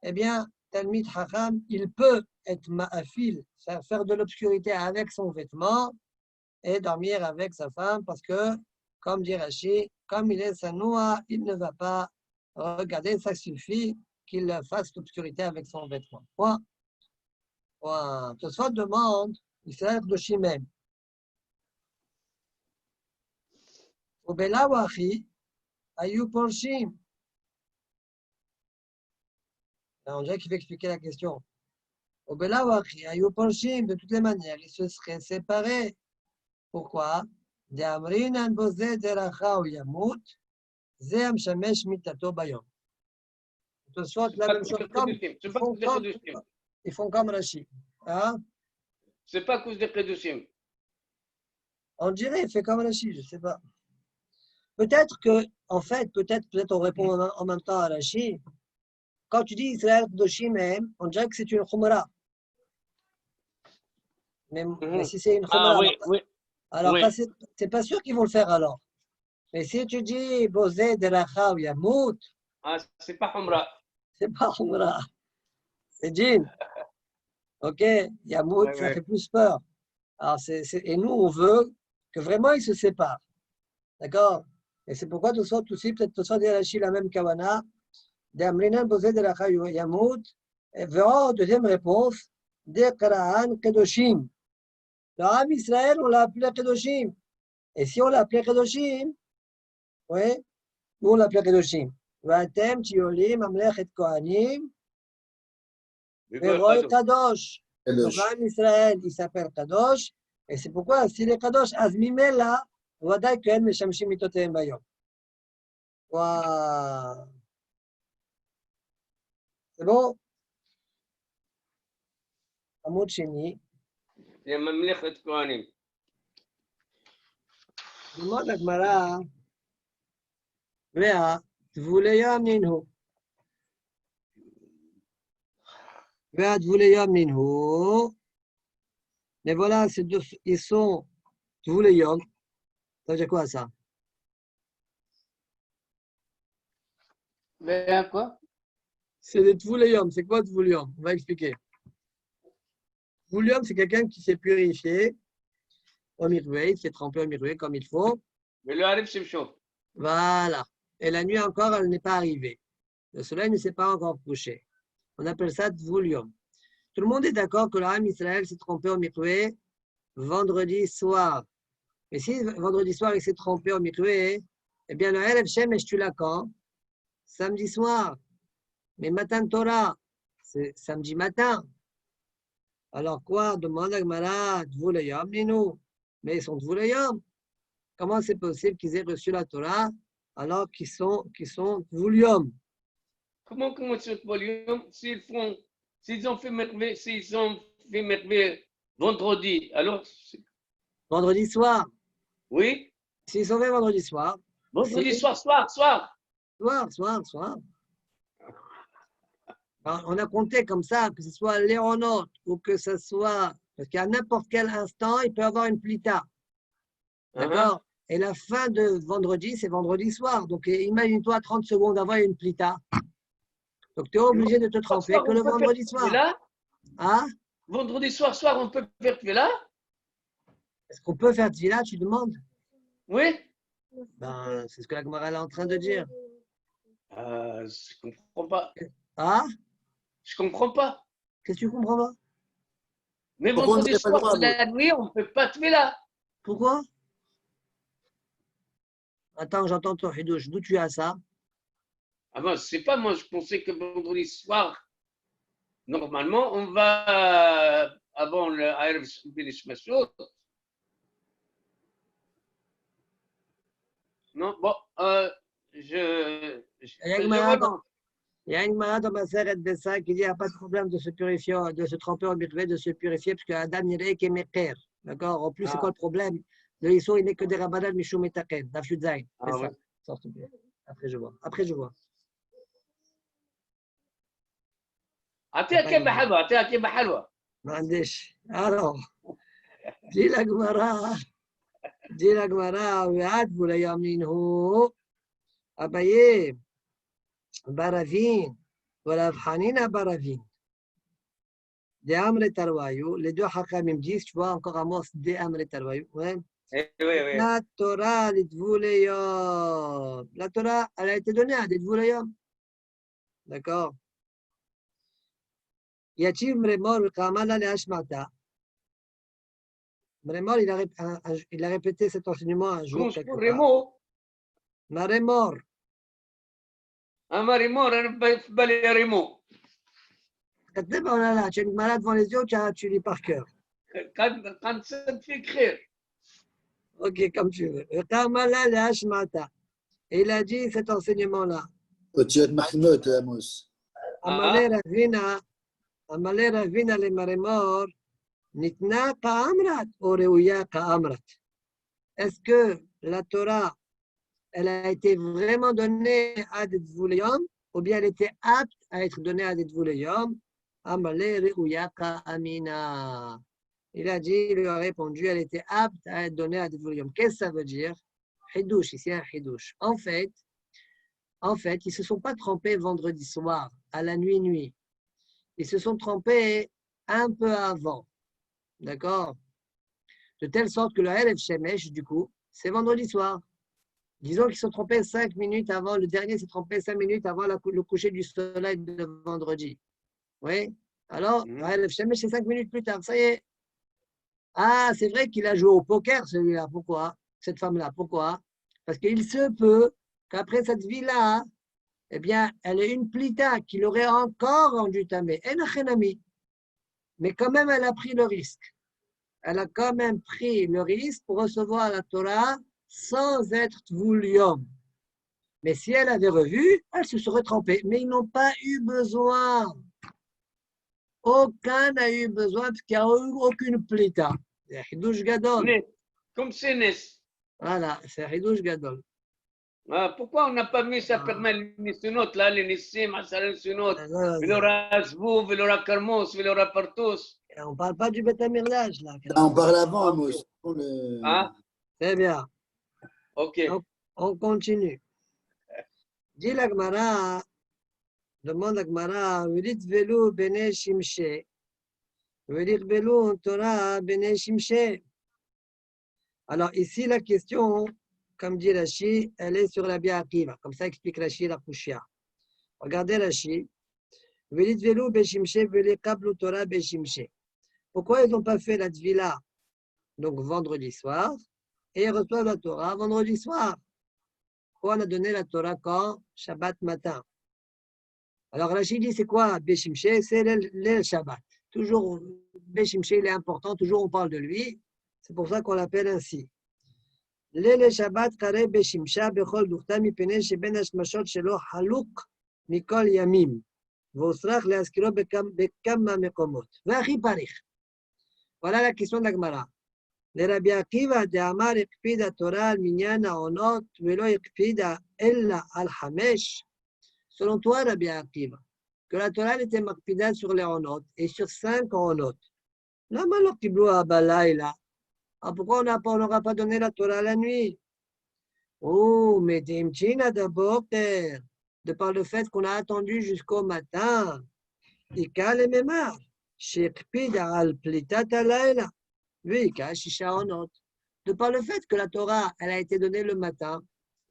S3: Eh bien, Talmid Chacham, il peut être ma'afil, faire de l'obscurité avec son vêtement et dormir avec sa femme parce que, comme dit Rashi, comme il est sanoua, il ne va pas regarder, ça suffit qu'il fasse l'obscurité avec son vêtement. Point. Point. Tosfot demande, Israël de Shimem. Au Belawachi, Ayu Porshim. On dirait qu'il veut expliquer la question. Au Belawachi, Ayu Porshim, de toutes les manières, ils se seraient séparés. Pourquoi? De Amrinan Bozé Deracha ou Yamut, Zem Shamesh Mitato Bayom. Tosfot la même chose comme ils font comme Rashi. Hein?
S1: C'est pas à cause des Kedoshim.
S3: On dirait, il fait comme Rashi, je ne sais pas. Peut-être que, en fait, peut-être on répond en même temps à Rashi. Quand tu dis Israël Kedoshim, on dirait que c'est une Khumra. Mais si c'est une Khumra, alors
S1: oui.
S3: c'est pas sûr qu'ils vont le faire alors. Mais si tu dis Bozé Deracha ou Yamut,
S1: c'est pas Humra.
S3: C'est pas Khumra. C'est Djinn. Ok, Yamut, ça fait plus peur. Alors et nous, on veut que vraiment ils se séparent. D'accord? Et c'est pourquoi tout ça, peut-être tout ça, dit la même Kawana. D'Amrinan Bozé Deracha ou Yamut. Et verra, deuxième réponse, de Karaan Kedoshim. Le Ram Israël, on l'a appelé Kedoshim. Et si on l'a appelé Kedoshim, oui, nous on l'a appelé Kedoshim. Vatem, Tiolim, Amlechet Kohanim, Veroy Kadosh. Donc le Ram Israël, il s'appelle Kadosh. Et c'est pourquoi, s'il est Kadosh, Azmimela, Wadai Kohen Meshamshim Mitotem Bayom. Waouh! C'est bon? Amod Sheni.
S1: Il y a Mamlechet Kohanim.
S3: Demande la Gemara. Léa, Tvuleyam Ninhu. Tvuleyam Ninhu. Mais voilà, ils sont Tvuleyam. Ça veut dire quoi ça?
S1: Mais quoi?
S3: C'est des Tvuleyam. C'est quoi Tvuleyam? On va expliquer. Tvuleyam, c'est quelqu'un qui s'est purifié au mikvé, il s'est trempé au mikvé comme il faut.
S1: Mais le Arif, c'est chaud.
S3: Voilà. Et la nuit encore, elle n'est pas arrivée. Le soleil ne s'est pas encore couché. On appelle ça Tvuleyam. Tout le monde est d'accord que l'Am Israël s'est trompé au mikvé vendredi soir. Mais si vendredi soir il s'est trompé au mikvé, eh bien le Erev Shemesh, tu l'as quand? Samedi soir. Mais Matan Torah, c'est samedi matin. Alors quoi? Demande à Gemara, Tvuleyam, dis-nous. Mais ils sont Tvuleyam. Comment c'est possible qu'ils aient reçu la Torah alors qu'ils sont Tvuleyam?
S1: Comment c'est volume? S'ils ont fait merveille vendredi, alors
S3: Vendredi soir.
S1: oui?
S3: S'ils sont faits vendredi soir.
S1: Vendredi
S3: Soir.
S1: soir.
S3: Alors, on a compté comme ça, que ce soit l'éronote ou que ce soit. Parce qu'à n'importe quel instant, il peut y avoir une plita. D'accord? Et la fin de vendredi, c'est vendredi soir. Donc, imagine-toi 30 secondes avant, il y a une plita. Donc, tu es obligé de te tremper que le vendredi soir.
S1: Là?
S3: Hein?
S1: Vendredi soir, on peut faire là?
S3: Est-ce qu'on peut faire tefila, tu demandes?
S1: Oui?
S3: Ben, c'est ce que la Gemara est en train de dire.
S1: Je comprends pas.
S3: Ah?
S1: Je comprends pas.
S3: Qu'est-ce que tu comprends pas?
S1: Mais
S4: Pourquoi on
S1: vendredi
S4: n'aurait pas le
S1: soir,
S4: droit,
S1: la nuit, on ne peut pas te là.
S3: Pourquoi? Attends, j'entends ton hidouche. D'où tu as ça?
S1: Ah ben, je sais pas, moi, je pensais que vendredi soir, normalement, on va avant le Erev Shemeshot. Non, bon,
S3: Il y a une Gemara dans Maseret Bessa qui dit qu'il n'y a pas de problème de se purifier, de se tremper en mikvé, de se purifier, parce que Adam Nirei qui est Meker. D'accord? En plus, c'est quoi le problème? Le Issou, il n'est que des Rabbanan Mishum Etaken, Daf Yud Zayin.
S1: Ah oui.
S3: Sors, s'il te plaît. Après, je vois.
S1: أعطيها كلمة حلوة.
S3: معندش. Alors, dit la Gemara, وعاد بولا منه أبايي Baravin, voilà, Hanina Baravin. Des Amre Tarwayu, les deux Hakamim disent, tu vois, encore un mot, des Amre Tarwayu. Ouais.
S1: Oui.
S3: La Torah, les Dvouleyom. La Torah, elle a été donnée à des Dvouleyom. D'accord. Yativ Mremor, Kamala le Hashmata. Mremor, il a répété cet enseignement un jour. Maremor.
S1: Maremor, Remo.
S3: Tu as une malade devant les yeux, tu lis par cœur.
S1: Quand ça te fait écrire.
S3: Ok, comme tu veux. Kamala le Hashmata. Et il a dit cet enseignement-là. Amalé Ravina le Maremor, Nitna Ka'amrat, Oreuya Ka'amrat. Est-ce que la Torah, elle a été vraiment donnée à des Dvouleyom, ou bien elle était apte à être donnée à des Dvouleyom? Amalé Reuya Ka'amina. Il a dit, il lui a répondu, elle était apte à être donnée à des Dvouleyom. Qu'est-ce que ça veut dire? Hidouche, ici un Hidouche. En fait, ils ne se sont pas trompés vendredi soir, à la nuit. Ils se sont trompés un peu avant. D'accord? De telle sorte que le Erev Shemesh, du coup, c'est vendredi soir. Disons qu'ils se sont trompés 5 minutes avant, le dernier s'est trompé 5 minutes avant le coucher du soleil de vendredi. Oui? Alors, le Erev Shemesh, c'est 5 minutes plus tard. Ça y est. Ah, c'est vrai qu'il a joué au poker, celui-là. Pourquoi? Cette femme-là. Pourquoi? Parce qu'il se peut qu'après cette vie-là, eh bien, elle est une plita qui l'aurait encore rendu tamé. Mais quand même, elle a pris le risque. Elle a quand même pris le risque pour recevoir la Torah sans être Tvuleyom. Mais si elle avait revu, elle se serait trompée. Mais ils n'ont pas eu besoin. Aucun n'a eu besoin parce qu'il n'y a eu aucune plita. C'est Hidouche Gadol.
S1: Comme c'est Nes.
S3: Voilà, c'est Hidouche Gadol.
S1: Ah, pourquoi on n'a pas mis ça permet les Nissinot, là, les Nissim, Asar Nissinot, Velora Zbou, Velora Karmos, Velora Partos.
S3: On ne parle pas du Beth Amirdage, là.
S4: Ah, on parle avant, Amos. Le...
S1: Hein?
S3: Très bien.
S1: Ok.
S3: Donc, on continue. Dit la Gemara, demande la Gemara, Velit velu bene shimshe, Velit velu Torah bene shimshe. Alors ici, la question, comme dit Rashi, elle est sur la Bia Akiva. Comme ça explique Rashi la Kushia. Regardez Rashi. Velit velu beshimshe, velit kablu Torah beshimshe. Pourquoi ils n'ont pas fait la Tvila, donc vendredi soir, et ils reçoivent la Torah vendredi soir? Pourquoi on a donné la Torah quand? Shabbat matin. Alors Rashi dit, c'est quoi Beshimshe? C'est le Shabbat. Toujours, Beshimshe, il est important, toujours on parle de lui. C'est pour ça qu'on l'appelle ainsi. Le Shabbat, Kare Beshimsha, Bechol Duchta, Mipene, Sheben Hashmashot, Shelo Haluk, Mikol Yamim. Vosrach, Leaskiro, Bekam Mekomot. Vachi Parich. Voilà la question de la Gemara. Le Rabbi Akiva de Amar Ekpida Torah al Minyan Aonot, Velo Ekpida Ella al Hamesh. Selon toi, Rabbi Akiva, que la Torah était makpida sur les Onot et sur 5 Onot. Là, maintenant, Kiblou Abalaïla. Pourquoi on n'aura pas donné la Torah la nuit? Oh, mais Dimchina d'abord, de par le fait qu'on a attendu jusqu'au matin. Ika le Memar. Shekpida al Plitat alayla. Vika Shisha Onot. De par le fait que la Torah, elle a été donnée le matin.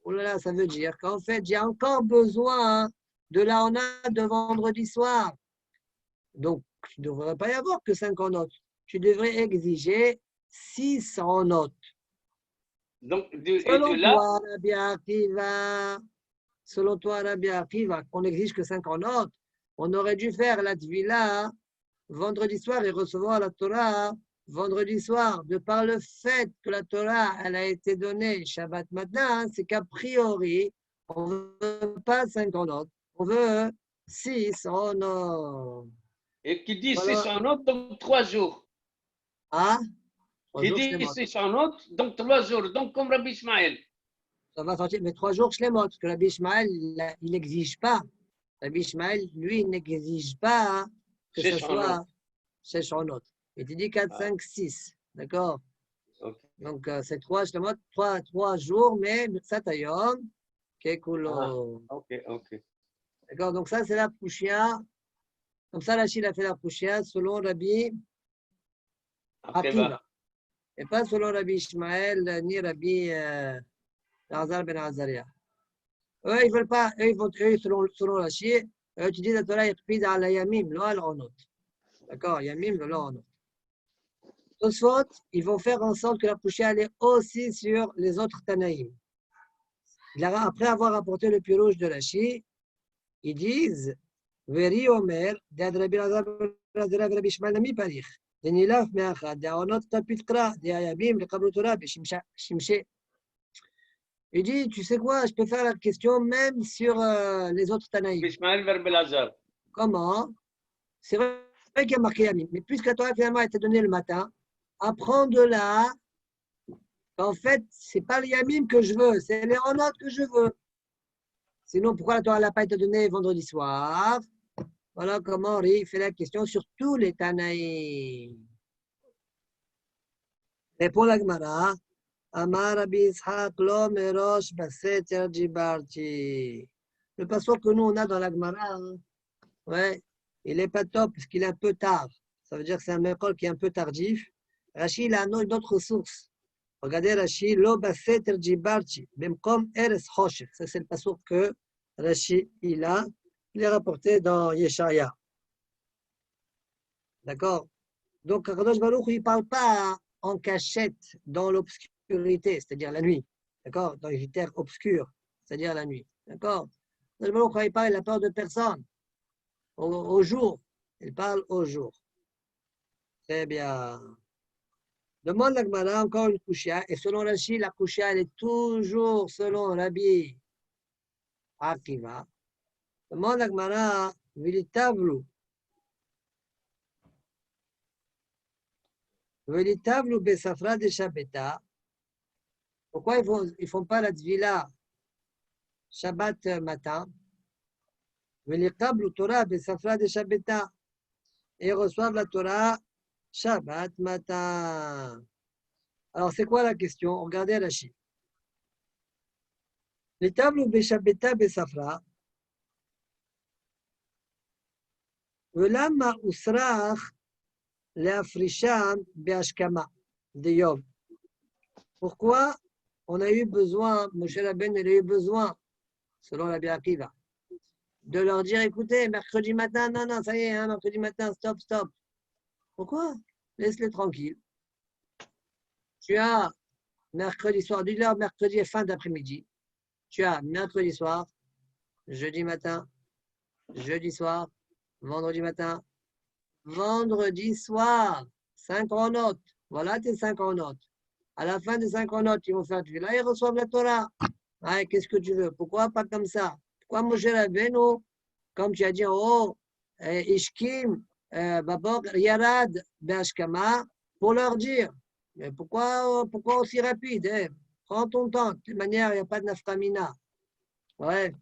S3: Oh là là, ça veut dire qu'en fait, j'ai encore besoin de la Ona de vendredi soir. Donc, il ne devrait pas y avoir que 5 notes. Tu devrais exiger 6 notes.
S1: Donc, de là,
S3: selon toi, Rabbi Akiva, qu'on n'exige que 5 notes, on aurait dû faire la Tvila vendredi soir et recevoir la Torah vendredi soir. De par le fait que la Torah, elle a été donnée Shabbat matin, c'est qu'a priori, on ne veut pas 5 notes, on veut 6 notes.
S1: et qui dit
S3: Voilà.
S1: 600 notes, donc 3 jours.
S3: Ah,
S1: Qui dit 600 notes, donc 3 jours, donc comme Rabbi Ishmael.
S3: Ça va sortir, mais 3 jours, je les montre, parce que Rabbi Ishmael, il n'exige pas. Rabbi Ishmael, lui, il n'exige pas que ce soit 600 notes. Il te dit 4, 5, 6. D'accord?
S1: Okay.
S3: Donc, c'est 3 jours, mais Mirsatayom, Kekulo.
S1: Ok.
S3: D'accord? Donc, ça, c'est la Pouchia. Comme ça, Rachid a fait la Pouchia selon Rabbi Akiva. Et pas selon Rabbi Ishmael, ni Rabbi Azar ben Azaria. Eux, ils ne veulent pas, eux, selon Rachid, tu dis la Torah, il à la Yamim, lo al Onot. D'accord? Yamim, lo Onot. Tosfot, ils vont faire en sorte que la Pouchia allait aussi sur les autres Tanaïm. Après avoir apporté le pirouge de Rashi, ils disent Veri Omer, de Rabbi Rabbi Ishmael Nami Parich, de Nilaf Meachad, de Aonot Tapitra, de Ayabim, de Kablu Torah, de Shimshe. Il dit, tu sais quoi, je peux faire la question même sur les autres Tanaïm.
S1: Ishmael vers Belazar.
S3: Comment? C'est vrai qu'il y a marqué Yamim, mais puisque la Torah finalement a été donnée le matin, apprends de là qu'en fait, ce n'est pas le Yamim que je veux, c'est les Onot que je veux. Sinon, pourquoi la Torah n'a pas été donnée vendredi soir? Voilà comment Ri fait la question sur tous les Tanaïm. Répond la Gemara. Amar Rabbi Yitzhak lo merosh baseter jibarti. Le passage que nous on a dans la Gemara, ouais, il n'est pas top parce qu'il est un peu tard. Ça veut dire que c'est un mécol qui est un peu tardif. Rashi, il a une autre source. Regardez Rashi, lo baseter jibarti, bemkom eres choshech. Ça, c'est le passage que Rashi, il est rapporté dans Yeshaya. D'accord? Donc, Kadosh Baruch, il ne parle pas en cachette dans l'obscurité, c'est-à-dire la nuit. D'accord? Dans les terres obscures, c'est-à-dire la nuit. D'accord? Kadosh Baruch, quand il parle, il n'a peur de personne. Au jour. Il parle au jour. Très bien. Demande la Gemara encore une Kushia. Et selon Rashi, la Kushia, elle est toujours selon Rabbi Akiva. Demande la Gemara, Vilitavlu. Vilitavlu Besafra de Shabeta. Pourquoi ils ne font pas la Tvila Shabbat matin. Velikablu Torah besafra de Shabbata. Et reçoivent la Torah Shabbat matin. Alors, c'est quoi la question? Regardez Rashi. Les tables beshabbata besafra. Velama usrach leafrisham beashkama de Yom. Pourquoi on a eu besoin, Moshe Rabbeinu a eu besoin, selon la Akiva, de leur dire, écoutez, mercredi matin, non, ça y est, hein, mercredi matin, stop. Pourquoi? Laisse-les tranquilles. Tu as mercredi soir, dis-leur mercredi fin d'après-midi. Tu as mercredi soir, jeudi matin, jeudi soir, vendredi matin, vendredi soir, 5 notes. Voilà tes 5 notes. À la fin des 5 notes, ils vont faire là, ils reçoivent la Torah. Ah, qu'est-ce que tu veux? Pourquoi pas comme ça? Pourquoi Moshe Rabbeinu, comme tu as dit en haut, Ishkim, Babok, Yarad, Beashkama, pour leur dire. Mais pourquoi aussi rapide? Prends ton temps. De toute manière, il n'y a pas de nafkamina. Ouais.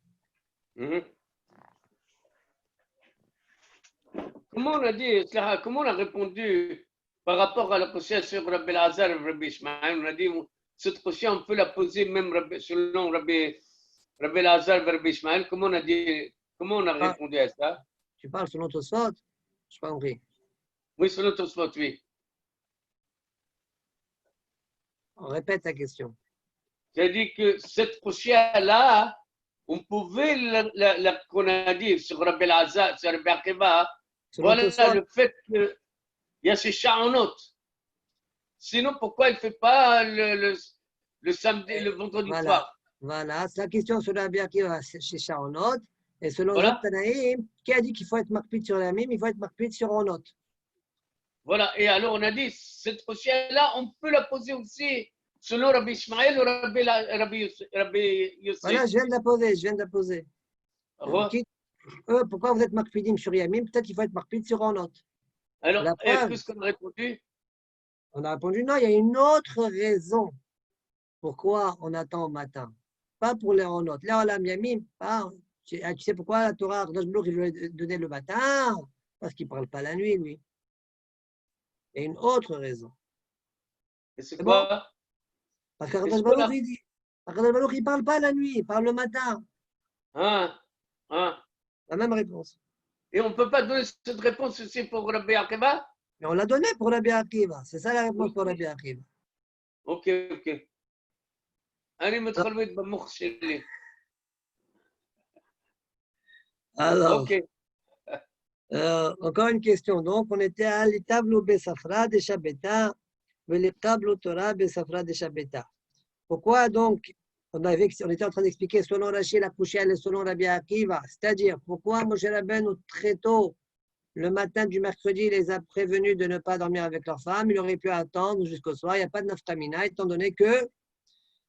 S1: Comment on a dit, comment on a répondu par rapport à la question sur Rabbi Lazar et Rabbi Ishmael? On a dit, cette question, on peut la poser même selon Rabbi Lazar et Rabbi Ishmael. Comment on a répondu à ça?
S3: Tu parles selon Tosfot? Je n'ai pas compris.
S1: Oui, selon Tosfot, oui.
S3: On répète la question.
S1: J'ai dit que cette question-là, on pouvait qu'on a dit sur Rabbi Lazar, sur Rabbi Akiva, voilà le fait qu'il y a ces sha'onot. Sinon, pourquoi il ne fait pas le samedi, le vendredi soir?
S3: Voilà, c'est la question sur Rabbi Akiva chez sha'onot. Et selon
S1: voilà.
S3: Tanaïm, qui a dit qu'il faut être marpide sur la mime, il faut être marpide sur onot.
S1: Voilà, et alors on a dit, cette question-là, on peut la poser aussi selon Rabbi Ishmael ou Rabbi Yosef.
S3: Voilà, je viens de la poser. Pourquoi vous êtes marpidim sur Yamim? Peut-être qu'il faut être marpide sur onot.
S1: Alors, qu'est-ce qu'on a répondu?
S3: On a répondu non, il y a une autre raison pourquoi on attend au matin. Pas pour les onot. Là, on a Yamim, pas. Tu sais pourquoi la Torah, il lui a donné le matin? Parce qu'il ne parle pas la nuit, lui. Il y a une autre raison.
S1: Et c'est quoi?
S3: Bon? Parce qu'Akadosh Baruch il dit, il ne parle pas la nuit, il parle le matin. La même réponse.
S1: Et on ne peut pas donner cette réponse aussi pour Rabbi Akiva?
S3: Mais on l'a donné pour Rabbi Akiva. C'est ça la réponse pour Rabbi Akiva.
S1: Ok. Allez, me bamouch chez
S3: Alors, encore une question. Donc, on était à l'étableau Besafra de Shabbata, l'étableau Torah Besafra de Shabbata. Pourquoi donc, on était en train d'expliquer selon Rashi la couchelle et selon Rabbi Akiva, c'est-à-dire pourquoi Moshe Rabbeinu très tôt, le matin du mercredi, les a prévenus de ne pas dormir avec leur femme, il aurait pu attendre jusqu'au soir, il n'y a pas de nafkamina, étant donné que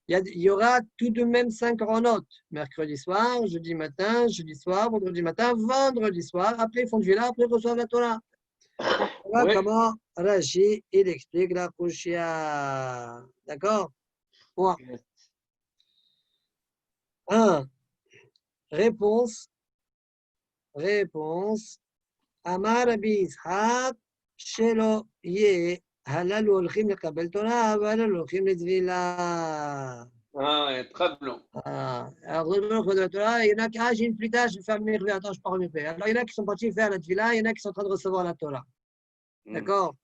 S3: il y aura tout de même 5 notes. Mercredi soir, jeudi matin, jeudi soir, vendredi matin, vendredi soir. Après, ils font du là, après, ils reçoivent la Torah. Voilà comment Rashi, il explique la Kushia. D'accord? Point. 1. Réponse. Amar Rabbi Yitzhak, Shelo Ye. הללו הולכים לקבל תורה, והללו הולכים לטבילה.
S1: très blanc.
S3: Alors, il y en a qui, j'ai une plita, je vais faire mes attends, je pars mes Alors, il y en a qui sont partis faire la tvila, il y en a qui sont en train de recevoir la Torah. D'accord?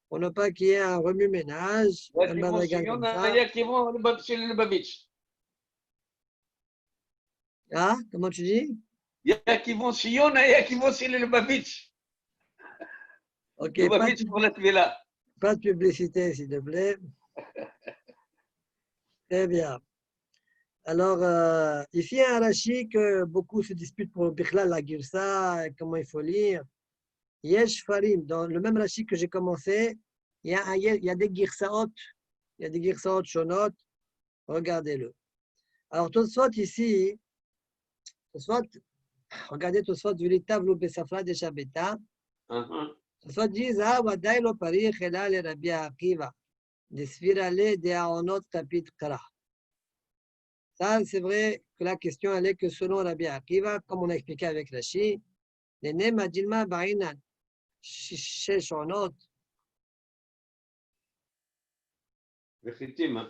S3: Pour ne pas qu'il y ait un remue-ménage.
S1: Il y a qui vont chez le Lubavitch.
S3: Ah, comment tu dis?
S1: Il y a qui vont chez Yona, il y a qui vont chez le Lubavitch.
S3: Ok,
S1: Lubavitch pour la tvila.
S3: Pas de publicité, s'il te plaît. Très bien. Alors, ici, il y a un Rashi que beaucoup se disputent pour Bichlal, la Girsa, comment il faut lire. Yesh Farim, dans le même Rashi que j'ai commencé, il y a des Girsaot, il y a des Girsaot Shonot. Regardez-le. Alors, Tosfot ici, regardez Tosfot, véritable Besafra de Shabbata. Tosfot dit, Wadai lo parich ela le Rabbi Akiva, de Sfirale de Aonot Kapit Kara. Ça, c'est vrai que la question, elle est que selon Rabbi Akiva, comme on a expliqué avec Rashi, les Nema Dilma Ba'inan, Sheshonot,
S1: effectivement.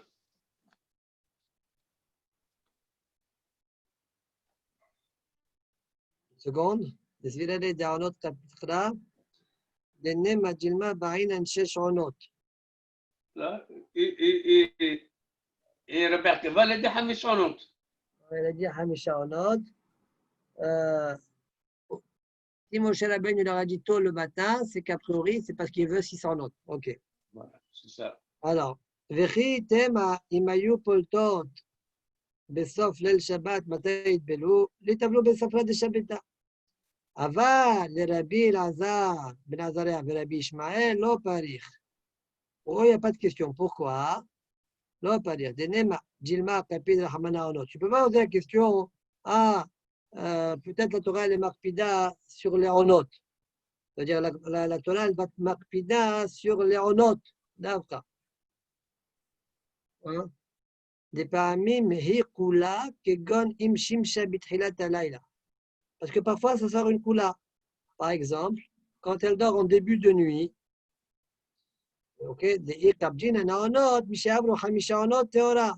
S3: seconde, les Virale d'Aonot Kapitra, les Nema Dilma Ba'inan Sheshonot.
S1: Là, et Robert Keval a dit Hamishonot.
S3: Elle a dit Hamishaonot. Si Moshe Rabbeinu leur a dit tôt le matin, c'est qu'a priori, c'est parce qu'il veut 600 notes. Ok.
S1: Voilà, c'est ça.
S3: Alors, Vechi tema imayu poltot besof lel Shabbat matay itbelu les tableaux besafra de Shabbata. Ava le Rabbi Lazar ben Azariah et Rabbi Ishmael lo parich. Oh, il n'y a pas de question. Pourquoi? Lo parich. Denema Jilma kapid Rahmana onot. Tu peux pas poser la question. Ah, peut-être la Torah elle est marpida sur les onot. C'est-à-dire la Torah elle va te marpida sur les onot. D'accord. Des פעמים היא כולה כגון אם שימשה בתחילת הלילה. Parce que parfois ça sort une kula. Par exemple, quand elle dort en début de nuit, ok, דאי קבג'ין העונות משעברו 5 עונות טהורה.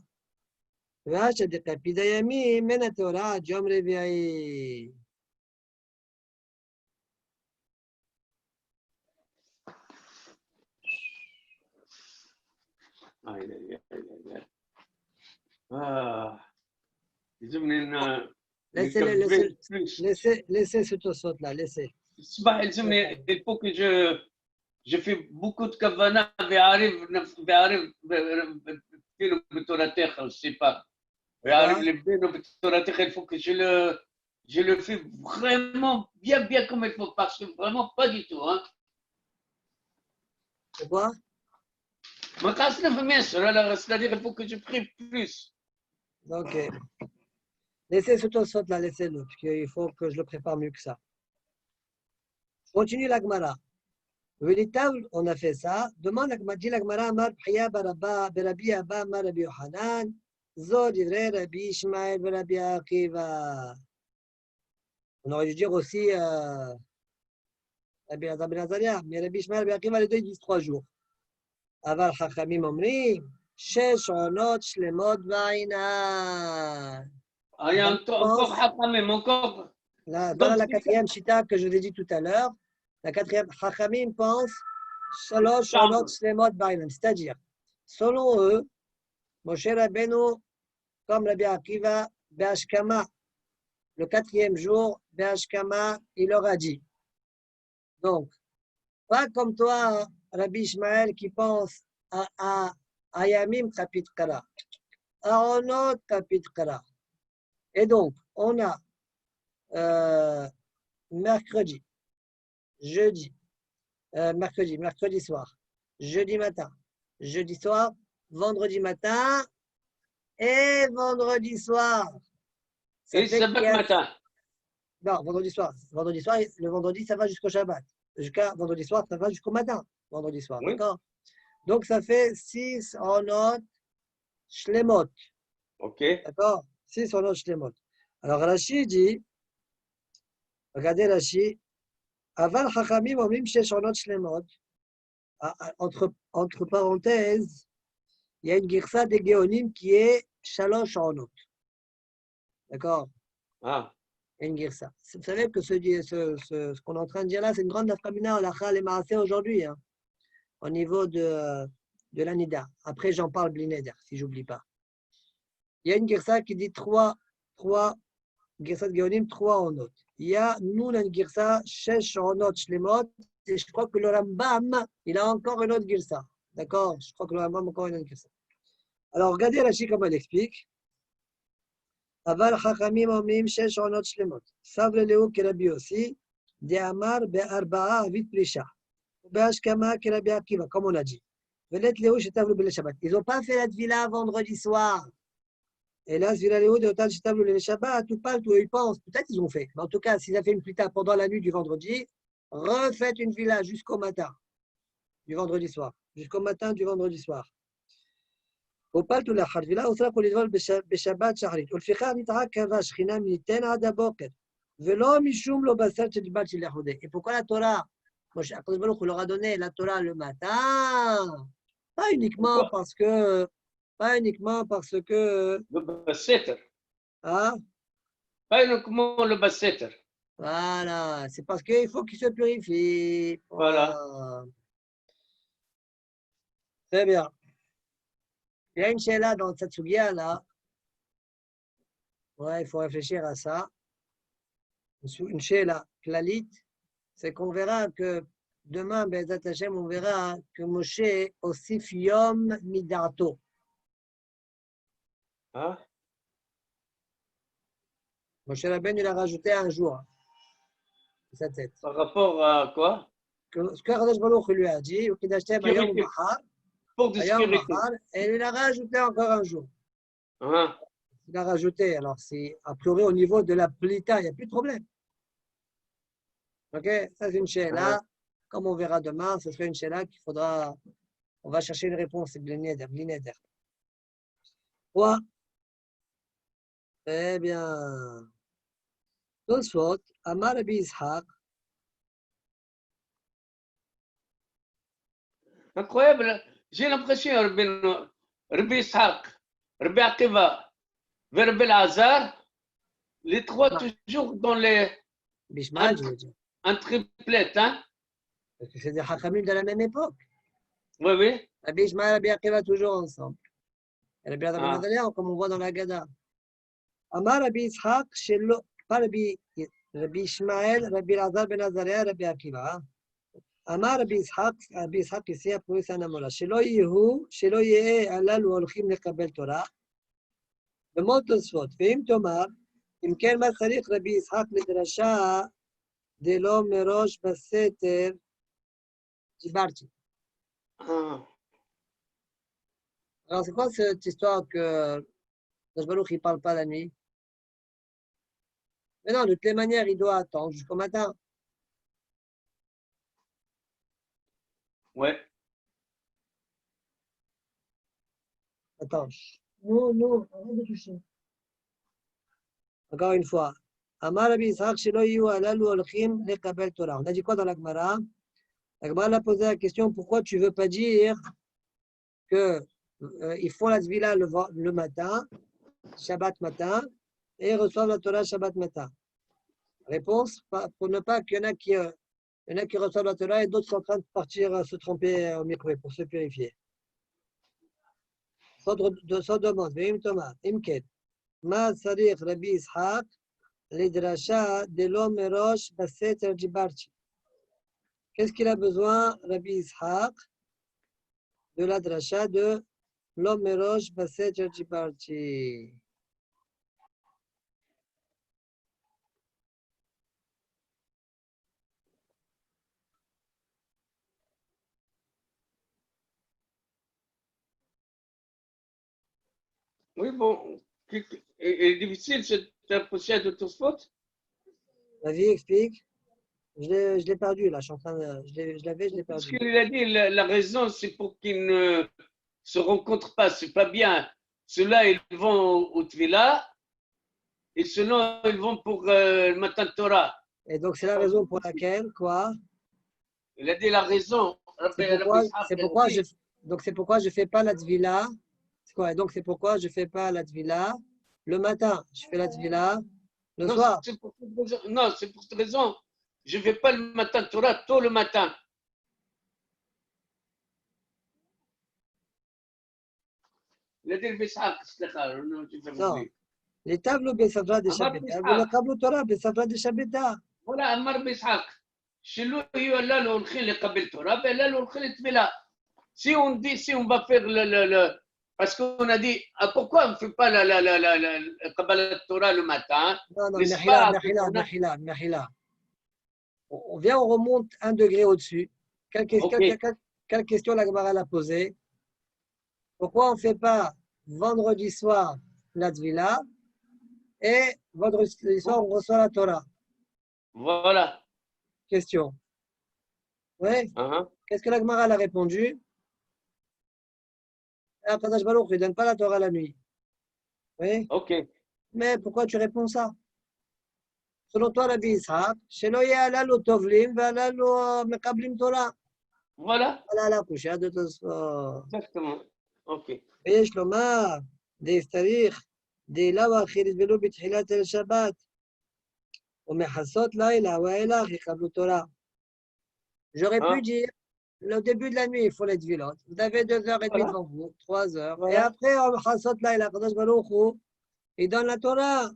S3: ועד דקפיד הימים מן הטהורה עד יום רביעי. Laissez ce tosot là, laissez.
S1: Il faut que je fais beaucoup de kavana, je sais pas. Il faut que je le fais vraiment bien comme il faut, parce que vraiment pas du tout. Hein.
S3: Pourquoi?
S1: C'est-à-dire qu'il faut que je prie plus.
S3: Ok. Laissez ce tosot là, laissez-le, parce qu'il faut que je le prépare mieux que ça. Continue la Gemara. On a fait ça. Demande la Gemara, Amar Priya Barabba, Berabi Abba, Amar Rabbi Yohanan, Zod Ivre Rabbi Ishmael, Berabi Akiva. On aurait dû dire aussi Rabbi Azar Ben Azariah, mais Rabbi Ishmael, Rabbi Akiva, les deux ils disent 3 jours. Aval Chachamim Omrim, Shesh Onot Shlemot Va'inan.
S1: Il y a encore Chachamim, encore.
S3: Là, voilà la 4e chita que je vous ai dit tout à l'heure. La 4e, Chachamim pense Shalosh Onot Shlemot Va'inan. C'est-à-dire, selon eux, Moshe Rabbeinu, comme Rabbi Akiva, Be'ashkama, le 4e jour, Be'ashkama, il leur a dit. Donc, pas comme toi, Rabbi Ishmael, qui pense à Yamim Kapit Kara, à Onot Kapit Kara. Et donc, on a mercredi, jeudi, mercredi soir, jeudi matin, jeudi soir, vendredi matin et vendredi soir.
S1: Et Shabbat matin.
S3: Non, vendredi soir. Le vendredi, ça va jusqu'au Shabbat. Jusqu'à vendredi soir, ça va jusqu'au matin. Vendredi soir,
S1: Oui.
S3: d'accord? Donc, ça fait 6 onot shlemot.
S1: Ok.
S3: D'accord? 6 onot shlemot. Alors, Rashi dit, regardez Rashi, Aval Chachamim omrim shesh onot shlemot. Entre parenthèses, il y a une girsa des Géonim qui est shalosh onot. D'accord?
S1: Ah.
S3: Une girsa. Vous savez que ce qu'on est en train de dire là, c'est une grande nafkamina en lacha les maaseh aujourd'hui, hein, au niveau de la nida. Après, j'en parle blineder, si j'oublie pas. Il y a une girsa qui dit 3 girsa de Géonim, 3 onot. Il y a, nous, on a une girsa, 6 onot shlemot, et je crois que le Rambam, il a encore une autre girsa. D'accord? Je crois que le Rambam a encore une autre girsa. Alors, regardez Rashi comment elle explique. אבל חכמים אומרים 6 עונות שלמות. סב ללאו כרבי יוסי, דאמר ב4 עבית פרישה, ובהשכמה כרבי עקיבא, comme on a dit. ולית לאו שתבלו בליל שבת. Ils n'ont pas fait la tvila vendredi soir. Et là, Zvila Léo de Otal Shetavlu le Shabbat, ou pas, ils pensent, peut-être ils ont fait. Mais en tout cas, s'ils ont fait une plus tard pendant la nuit du vendredi, refaites une villa jusqu'au matin du vendredi soir. Jusqu'au matin du vendredi soir. وبالت לאחר טבילה אוסרה כל לטבול בשבת שחרית. ולפיכך נתעכבה שכינה מניתן עד הבוקר, ולא משום לא בסרט שדיברתי לחודי. Et pourquoi la Torah, הקדוש ברוך הוא leur a donné la Torah le matin, pas uniquement parce que,
S1: Le Basseter.
S3: hein,
S1: Pas uniquement le Basseter.
S3: voilà, c'est parce qu'il faut qu'il se purifie.
S1: Voilà.
S3: Très bien. Il y a une sheila dans cette sugia là. Ouais, il faut réfléchir à ça. Une sheila clalite, c'est qu'on verra que demain, Bezat Hashem, on verra que Moshe osif yom midato.
S1: Hein?
S3: Moshe Rabbeinu, il a rajouté un jour. Sa tête.
S1: Par rapport à quoi?
S3: Ce que Kadosh Baruch Hu lui a dit, ou qu'il achetait Bayom Mahar,
S1: Pour discuter.
S3: et il a rajouté encore un jour.
S1: Hein?
S3: Il a rajouté, alors c'est a priori au niveau de la plita, il n'y a plus de problème. Ok, ça c'est une sheila. Comme on verra demain, ce serait une sheila qu'il faudra, on va chercher une réponse, c'est blineder. Quoi? Très bien. Tosfot, Amar Rabbi Ishaq.
S1: Incroyable. J'ai l'impression, Rabbi Ishaq, Rabbi Akiva, et Rabbi Lazar, les trois toujours dans les.
S3: Bishmael, je veux dire.
S1: Un triplette, hein?
S3: Parce que c'est des Chachamim de la même époque.
S1: Oui, oui.
S3: Rabbi Ishmael et Rabbi Akiva toujours ensemble. Et Rabbi Lazar ben Azariah, comme on voit dans la Gada. Amar Rabbi Ishaq, pas Rabbi Ishmael, Rabbi Lazar ben Azariah, Rabbi Akiva. Amar Rabbi Ishaq ici a prouvé sa namora. Shelo yehe alal הולכים לקבל תורה. במות תוספות. ואם תאמר, אם כן מה צריך רבי יצחק לדרשה דלא מראש בסתר, דיברתי. Alors c'est quoi cette histoire que Kadosh Baruch il parle pas la nuit? Mais non, de toutes les manières, il doit attendre jusqu'au matin.
S1: Ouais.
S3: Attends. Non, arrête de toucher. Encore une fois. Amar Rabbi Yitzhak shelo yihu halalu holchim lekabel Torah. On a dit quoi dans la Gemara? La Gemara a posé la question, pourquoi tu ne veux pas dire que ils font la Zvila le matin, Shabbat matin, et ils reçoivent la Torah Shabbat matin? Réponse, pour ne pas qu'il y en a qui reçoivent la Torah et d'autres sont en train de partir se tromper au micro pour se purifier. Sans demande, Veim Thomas, Imket, Ma Sarich Rabbi Ishaq, Lidrasha Delo Merosh Baseter Jibarchi. Qu'est-ce qu'il a besoin, Rabbi Ishaq, de la drasha de L'homme Merosh Baseter Jibarchi?
S1: Oui, bon. Et difficile cette pochette de Tosfot?
S3: La vie explique. Je l'ai perdu là, je suis en train de. Je l'avais, je l'ai
S1: Parce
S3: perdu.
S1: qu'il a dit la raison, c'est pour qu'ils ne se rencontrent pas. C'est pas bien. Ceux-là, ils vont au Tvila et ceux-là, ils vont pour le Matan Torah.
S3: Et donc, c'est la raison pour laquelle, quoi?
S1: Il a dit la raison.
S3: C'est pourquoi je ne fais pas la Tvila. C'est quoi? Donc, c'est pourquoi je ne fais pas la Tvila le matin. Je fais la Tvila le soir.
S1: Non, c'est pour cette raison. Je ne vais pas le Matan Torah tôt le matin. Il a dit le Bishaq.
S3: Non. Les tableaux Besavra de Shabbat. Vous le tableau Torah Besavra de Shabbat.
S1: Voilà, Amar Bishaq. Chez lui, il y a là l'olkhil le Kabel Torah, et là l'olkhil le Tvila. Si on dit, si on va faire parce qu'on a dit, pourquoi on ne fait pas le Kabbalah Torah le matin?
S3: Non, Mehila. On vient, on remonte 1 degré au-dessus. Quelle question la Gemara l'a posée? Pourquoi on ne fait pas vendredi soir la Tvila et vendredi soir on reçoit la Torah?
S1: Voilà.
S3: Question. Oui. Qu'est-ce que la Gemara a répondu? Kadosh Baruch Hu ne donne pas la Torah la nuit. Oui.
S1: Ok.
S3: Mais pourquoi tu réponds ça? Selon toi, Rabbi Ishaq, Shelo Ya'alalu Tovlim Ve'alalu Mekablim Torah.
S1: Voilà.
S3: Voilà la couche de Tosfot.
S1: Exactement. Ok.
S3: ויש לומר, דאסתריך, דאילאו אחי יסבלו בתחילת השבת, ומחסות לילה ואילך יקבלו תורה. J'aurais pu
S1: Hein?
S3: dire, le début de la nuit, il faut les vilotes. Vous avez 2h30
S1: Voilà.
S3: devant vous, 3h.
S1: Voilà.
S3: Et après, Maxasot Laila, Kadosh Baruch Hu, il donne la Torah.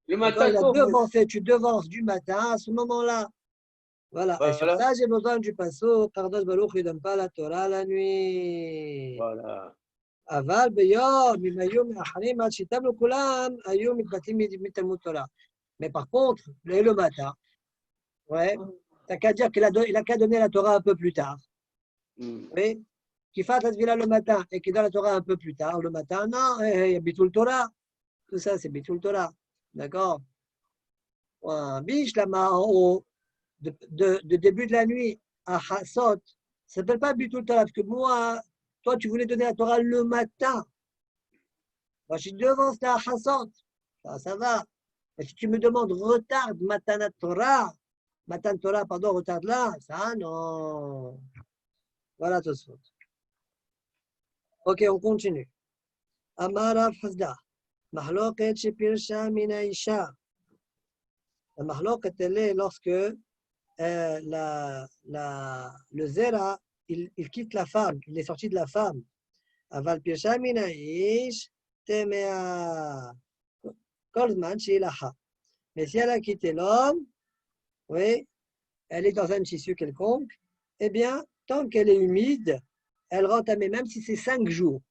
S1: Le
S3: D'accord,
S1: matin,
S3: il a
S1: tôt.
S3: devancé, tu devances du matin à ce moment-là. Voilà. Et sur
S1: Voilà.
S3: ça, j'ai besoin du passo. Kadosh Baruch Hu ne donne pas la Torah la nuit.
S1: Voilà.
S3: אבל ביום, אם היו מאחרים עד שהתאמנו כולם, היו מתבטלים מתלמוד תורה. Mais par contre, le matin, ouais, t'as qu'à dire qu'il a qu'à donner la Torah un peu plus tard. Oui, qu'il fasse la Tvila le matin et qu'il donne la Torah un peu plus tard, le matin, non, il y a Bitul Torah. Tout ça, c'est Bitul Torah. D'accord? Un biche là-bas en haut, de début de la nuit à Chassot, ça ne s'appelle pas Bitul Torah, parce que moi, toi, tu voulais donner la Torah le matin. Moi, je suis devant la Chassot. Ça va. Mais si tu me demandes retarde Matan Torah, pardon, retarde là, ça non. Voilà tout ça. Ok, on continue. Amar Rav Hasda. Mahloket shepirsha mina isha. La mahloket, elle est lorsque le zera, il quitte la femme, il est sorti de la femme. Aval pirsha mina ish temea. Kolzman shilaha. Mais si elle a quitté l'homme, oui, elle est dans un tissu quelconque, eh bien, tant qu'elle est humide, elle rend tamé, même si c'est 5 jours.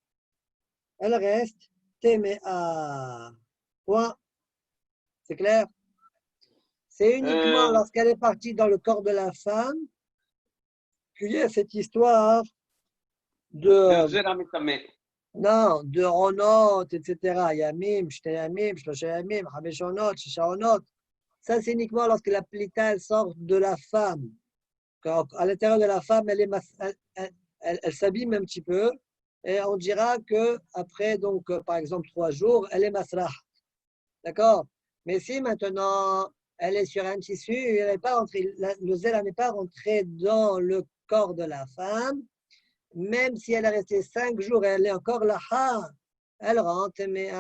S3: Elle reste téméa. Point. C'est clair? C'est uniquement lorsqu'elle est partie dans le corps de la femme qu'il y a cette histoire de ronot, etc. Yamim, shte yamim, shlosha yamim, chamesh onot, shisha onot. Ça, c'est uniquement lorsque la plita sort de la femme. Quand, à l'intérieur de la femme, elle s'abîme un petit peu. Et on dira qu'après, donc, par exemple, 3 jours, elle est masrah. D'accord? Mais si maintenant, elle est sur un tissu, elle n'est pas rentrée, le zèle n'est pas rentré dans le corps de la femme, même si elle est restée 5 jours et elle est encore là, elle rentre, mais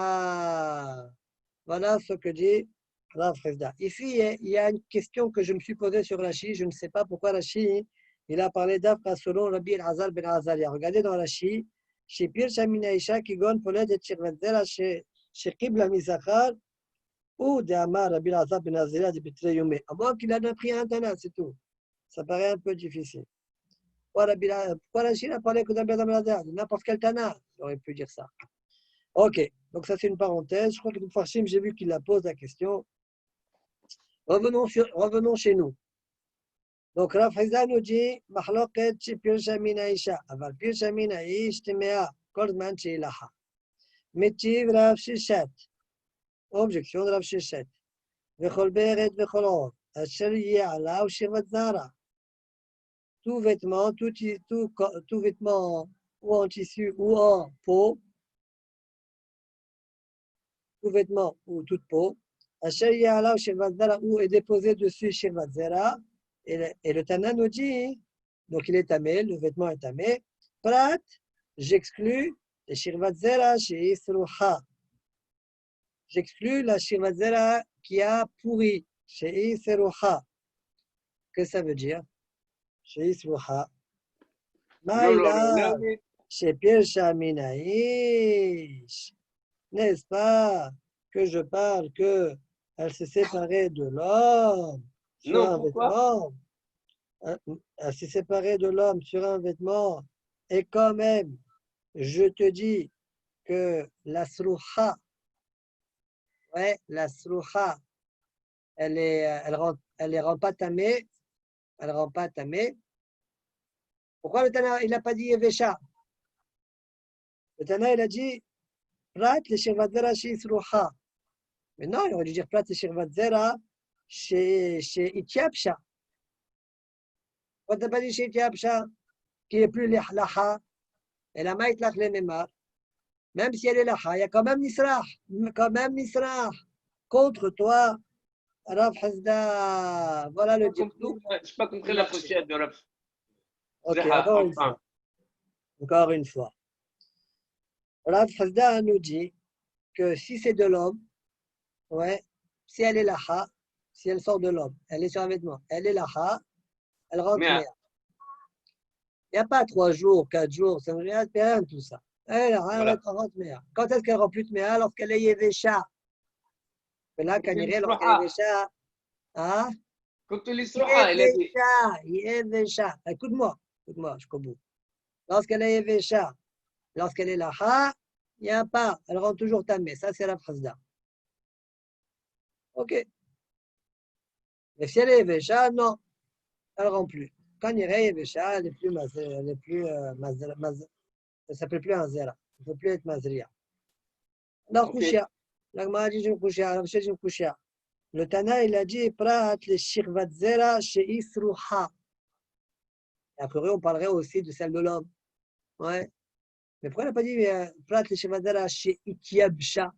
S3: voilà ce que dit Rav Hasda. Ici, il y a une question que je me suis posée sur Rashi. Je ne sais pas pourquoi Rashi, il a parlé d'Afra selon Rabbi El-Hazar ben Azalia. Regardez dans Rashi, chez Pir Shamina Isha qui gon Poled et Shirvatzera chez Qibla Mizachar ou de Amar Rabbi El-Hazar ben Azalia de Pitre Yomé. À moins qu'il en a pris un Tana, c'est tout. Ça paraît un peu difficile. Pourquoi Rashi a parlé que d'Abel Hazar? N'importe quel Tana, j'aurais pu dire ça. Ok, donc ça c'est une parenthèse. Je crois que Farshim, j'ai vu qu'il la pose la question. Revenons chez nous. Donc Rav Hasda nous dit Mahloket Pirsha Mina Isha. Aval Pirsha Mina Ish Temea Kordman Sheilaha. Metiv Rav Shishat. Objection de Rav Shishat. Vechol Beret Vechol Or. Asher Ya'ala ou Shivat Zara. Tout vêtement ou en tissu ou en peau. Tout vêtement ou toute peau. Asher Ya'ala ou Shivat Zara ou est déposé dessus Shivat Zara. Et le Tana nous dit, donc il est tamé, le vêtement est tamé. Prat, j'exclus le Shirvat Zera chez Isruha. J'exclus la Shirvat Zera qui a pourri chez Isruha. Que ça veut dire? Chez Isruha. Maïla, chez Pirsha Minaïsh. N'est-ce pas que je parle qu'elle s'est séparée de l'homme? Sur un vêtement, elle s'est séparée de l'homme sur un vêtement, et quand même, je te dis que la srouha, elle rend pas tamée, elle rend pas tamée. Pourquoi le Tana, il n'a pas dit Yevesha? Le Tana, il a dit Prat le Shirvat Zera chez Srouha. Mais non, il aurait dû dire Prat le Shirvat Zera chez Ityapsha. Pourquoi tu n'as pas dit chez Ityapsha, qui est plus l'Ihlaha, et la Maïtlach le Nemar? Même si elle est là, il y a quand même Nisrah. Quand même Nisrah. Contre toi, Rav Hasda. Voilà le diplôme.
S1: Je n'ai pas compris la pochette de Rav.
S3: Ok,
S1: Zaha,
S3: encore une
S1: enfin.
S3: fois. Encore une fois. Rav Hasda nous dit que si c'est de l'homme, ouais, si elle est là, si elle sort de l'homme, elle est sur un vêtement, elle est là, elle rentre
S1: Mais,
S3: mère. Il n'y a pas 3 jours, 4 jours, 5 jours, il n'y a rien de tout ça. Elle rentre mère. Quand est-ce qu'elle rentre plus de mère? Lorsqu'elle est Yévécha. Mais là, quand il est lorsqu'elle est Yévécha, hein?
S1: quand tu l'isroha, elle a dit.
S3: Yévécha. Écoute-moi, jusqu'au bout. Lorsqu'elle est Yévécha, lorsqu'elle est là, il n'y a pas, elle rentre toujours tamée. Ça, c'est la Hasda. Ok. Mais si elle est Yévécha, non, elle ne rentre plus. Quand il est Yévécha, elle n'est plus ça ne s'appelle plus un zéra. Elle ne peut plus être mazria. Alors, Kouchia. La Gemara dit Kouchia. Le Tana, il a dit Prat le shirvat zera chez Isruha. Et a priori, on parlerait aussi de celle de l'homme. Ouais. Mais pourquoi il n'a pas dit Prat le shirvat zera chez Ityabsha?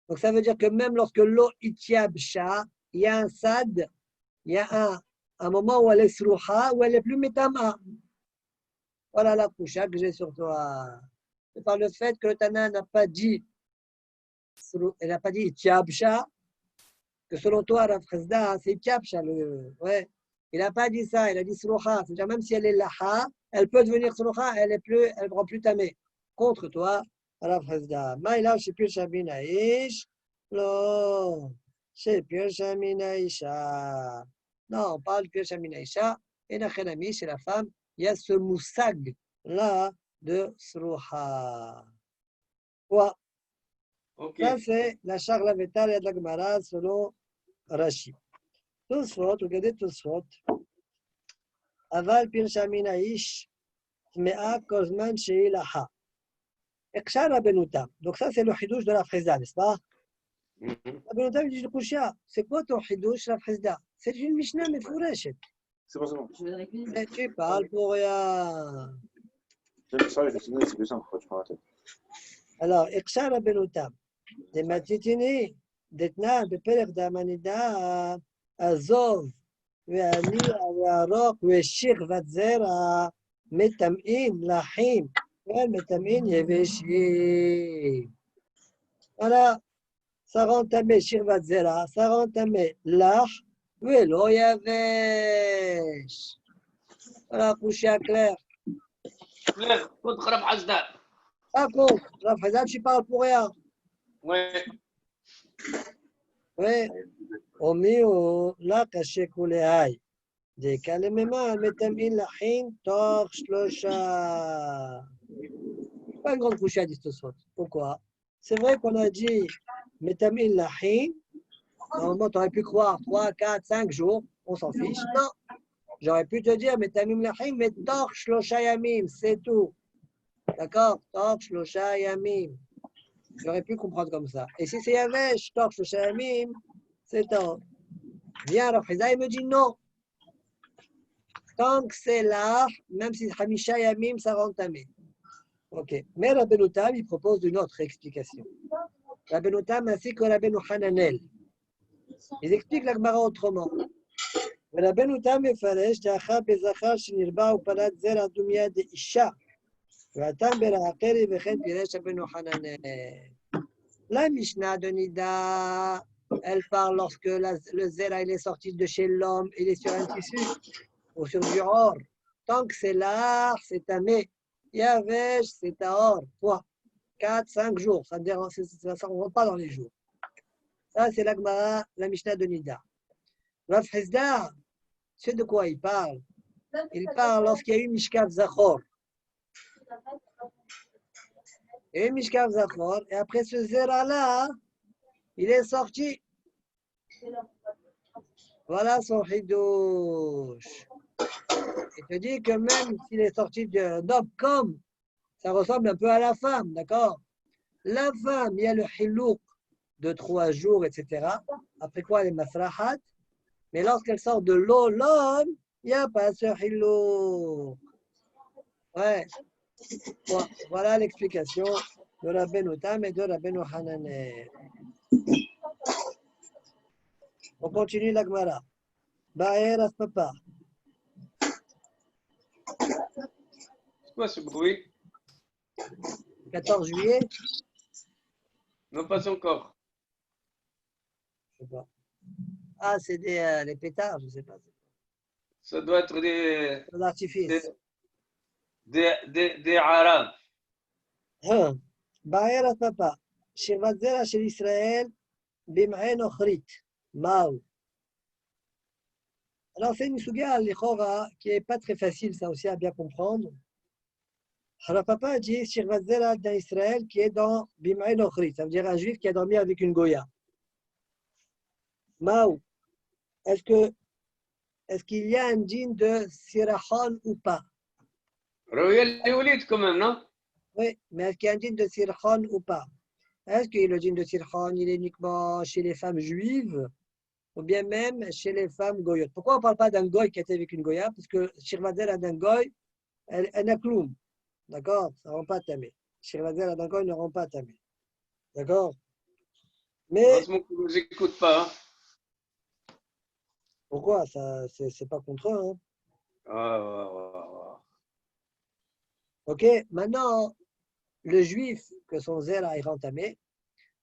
S3: Donc ça veut dire que même lorsque l'eau Ityabsha, il y a un sad, il y a un moment où elle est sruha, où elle est plus métama. Voilà la Kouchia que j'ai sur toi. C'est par le fait que le Tana n'a pas dit Ityabsha, que selon toi, Rav Hasda, c'est Ityabsha. Ouais. Il n'a pas dit ça, il a dit Sruha. C'est-à-dire, même si elle est laha, elle peut devenir Sruha, elle ne prend plus tamé. Contre toi, Rav Hasda. Maïla, je ne sais plus, Shaminaïsh. Non, c'est Pir Shaminaïsha. Non, on parle Pir Shaminaïsha. Et Nachenami, c'est la femme. Il y a ce moussag là de Sruha. Quoi?
S1: Okay.
S3: Ça, c'est la charla vétale et de la Gemara selon Rashi. Tosfot, regardez Tosfot. Aval Pirshamin Aish, Tmea Kozman Sheilaha. Ekshar Rabenoutam. Donc, ça, c'est le hidouche de la Fresda, n'est-ce pas? Rabenoutam, il dit le Kouchia. C'est quoi ton hidouche, la Fresda? C'est une Mishnah, mais Fourechet.
S4: C'est pas ça.
S3: Tu parles pour rien.
S4: C'est puissant, pourquoi tu prends la tête?
S3: Alors, Ekshar Rabenoutam. Des matitini, d'etna, de Perek d'Amanida, Azov. והניע והרוק ושכבת זרע מטמאים לחים ומטמאים יבשים. Voilà, ça rend tamé shirvat zera, ça rend tamé lach velo yavesh. Voilà, Kouchia clair.
S1: Claire, contre Rav Hasda.
S3: Par contre, Rav Hasda, tu parles pour rien.
S1: Ouais.
S3: Oui. Omiu la caché koulehaï. Des kalemema metamin lachin tor shlosha. Pas une grande couche à distance. Pourquoi? C'est vrai qu'on a dit metamin lachin. Normalement, tu aurais pu croire 3, 4, 5 jours. On s'en fiche. Non. J'aurais pu te dire metamin lachin, mais tor shlosha yamim. C'est tout. D'accord? Tor shlosha yamim. J'aurais pu comprendre comme ça. Et si c'est yavesh, tor shlosha yamim, c'est tort. Viens, Rav Hasda, il me dit non. Tant que c'est là, même si Hamisha Yamim, ça rend tamé. Ok. Mais Rabbeinu Tam, il propose une autre explication. Rabbeinu Tam ainsi que Rabbeinu Hananel. Ils expliquent la Gemara autrement. Rabbeinu Tam מפרש דאחר בזכר שנרבע ופלט זרע דומיה דאישה. והתם ברעקרי וכן פירש רבנו חננאל. La Mishnah de Nida, elle parle lorsque le zera il est sorti de chez l'homme, il est sur un tissu ou sur du or. Tant que c'est l'art, c'est tamé. Yavesh, c'est à or. 3, 4, 5 jours. Ça ne rentre pas dans les jours. Ça, c'est la Gemara, la Mishnah de Nida. Rav Hasda, tu sais de quoi il parle? Il parle lorsqu'il y a eu Mishkav Zachor. Il y a eu Mishkav Zachor, et après ce zera-là, il est sorti. Voilà son hidouche. Il te dit que même s'il est sorti d'homme comme, ça ressemble un peu à la femme, d'accord? La femme, il y a le hilouk de 3 jours, etc. Après quoi, elle est masrahat. Mais lorsqu'elle sort de l'eau, l'homme, il n'y a pas ce hilouk. Ouais. Bon, voilà l'explication de Rabbeinu Tam et de Rabbeinu Hananel. On continue la Gemara. Ba'er Papa.
S1: C'est quoi ce bruit?
S3: 14 juillet?
S1: Non, pas encore.
S3: Je sais pas. Ah, c'est les pétards, je sais pas.
S1: Ça doit être des
S3: L'artifice.
S1: Arabes.
S3: Ba'er Papa. Shirvat Zera chez Israël, Bim'e Nochrit. Mao. Alors, c'est une souga, l'Ichora, qui n'est pas très facile, ça aussi, à bien comprendre. Alors, papa a dit Shirvat Zera d'Israël qui est dans Bim'e Nochrit. Ça veut dire un juif qui a dormi avec une Goya. Mao. Est-ce qu'il y a un djinn de Sirahon ou pas?
S1: Royal Léolite quand même, non?
S3: Oui, mais est-ce qu'il y a un djinn de Sirahon ou pas? Est-ce que le djinn de Sirahon, il est uniquement chez les femmes juives ou bien même chez les femmes goyotes? Pourquoi on ne parle pas d'un goy qui était avec une goya? Parce que Shirvazel a d'un goy, elle n'a cloum. D'accord? Ça ne rend pas tamé. Shirvazel a d'un goy ne rend pas tamé. D'accord? Mais
S1: Heureusement qu'ils ne nous écoutent pas. Hein.
S3: pourquoi? Ça, c'est pas contre eux. Hein? Ok, maintenant, le juif que son zèle a rentamé,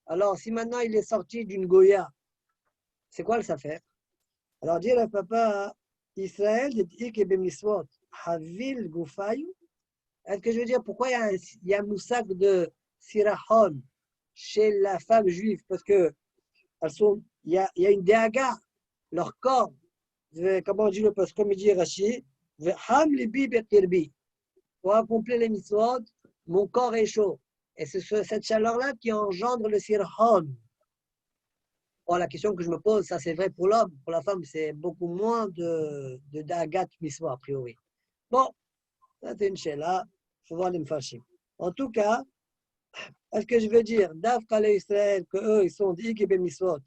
S3: alors si maintenant il est sorti d'une goya, c'est quoi le safer? Alors dire à papa, Israël, Havil Goufayu, est-ce que je veux dire pourquoi il y a un moussak de Sirahon chez la femme juive? Parce que il y a une déaga, leur corps, comment on dit le poste, comme il dit Rashi, pour accomplir les mitzvot, mon corps est chaud. Et c'est cette chaleur-là qui engendre le Sirahon. Bon, la question que je me pose, ça c'est vrai pour l'homme, pour la femme, c'est beaucoup moins de dagat mitzvah, a priori. Bon, ça c'est une chéla, il faut voir les mfashim. En tout cas, est-ce que je veux dire, d'Afka Israël, qu'eux, ils sont d'Igebe Misvot,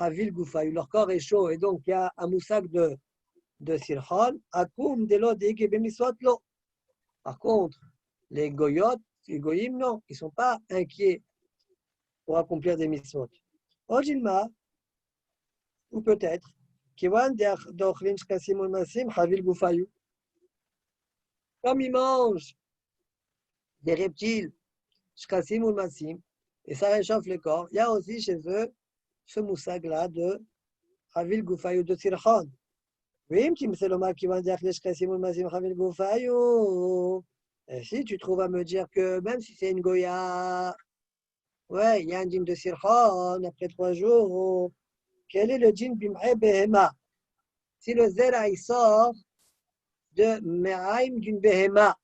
S3: Havil Goufayu, leur corps est chaud, et donc il y a un moussak de Sirhan, Akoum de l'eau d'Igebe Misvot, l'eau. Par contre, les goyot, les goyim, non, ils ne sont pas inquiets pour accomplir des mitzvot. Ojilma, ou peut-être, Kiwan d'Ochlin Shkasim ou Masim, Havil Goufayu. Comme ils mangent des reptiles, Shkasim ou Masim, et ça réchauffe le corps, il y a aussi chez eux ce moussag-là de Havil Goufayu de Sirhan. Oui, petit monsieur Lomar qui va dire que les Shkasim ou Masim, Havil Goufayu. Et si tu trouves à me dire que même si c'est une Goya, ouais, il y a un djinn de Sirhan après 3 jours, quel est le djinn Bim'e Behema? Si le zera il sort de Me'aim d'une Behema,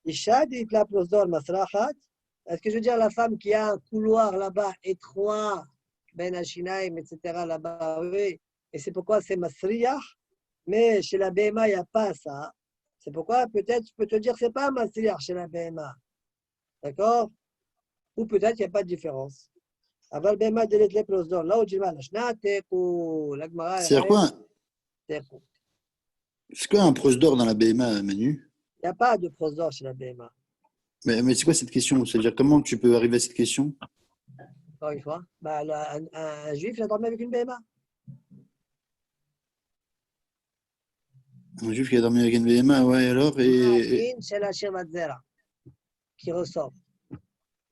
S3: Ishad it la prosdor masrachat. Est-ce que je veux dire la femme qui a un couloir là-bas étroit, Ben Hashinaim, etc. là-bas, oui. Et c'est pourquoi c'est masriach. Mais chez la Behema, il n'y a pas ça. C'est pourquoi peut-être je peux te dire que ce n'est pas masriach chez la Behema. D'accord? Ou peut-être qu'il n'y a pas de différence. Aval Behema de les prosdor. Là où tu vas, la shnatek ou la Gemara.
S4: C'est quoi? C'est quoi un prosdor dans la BMA, Manu?
S3: Il n'y a pas de prosdor chez la Behema.
S4: Mais c'est quoi cette question? C'est-à-dire comment tu peux arriver à cette question?
S3: Encore une fois, bah, un juif, il a dormi avec une Behema.
S4: Un juif qui a dormi avec une BMA, ouais, alors
S3: C'est la Shirvat Zera qui ressort.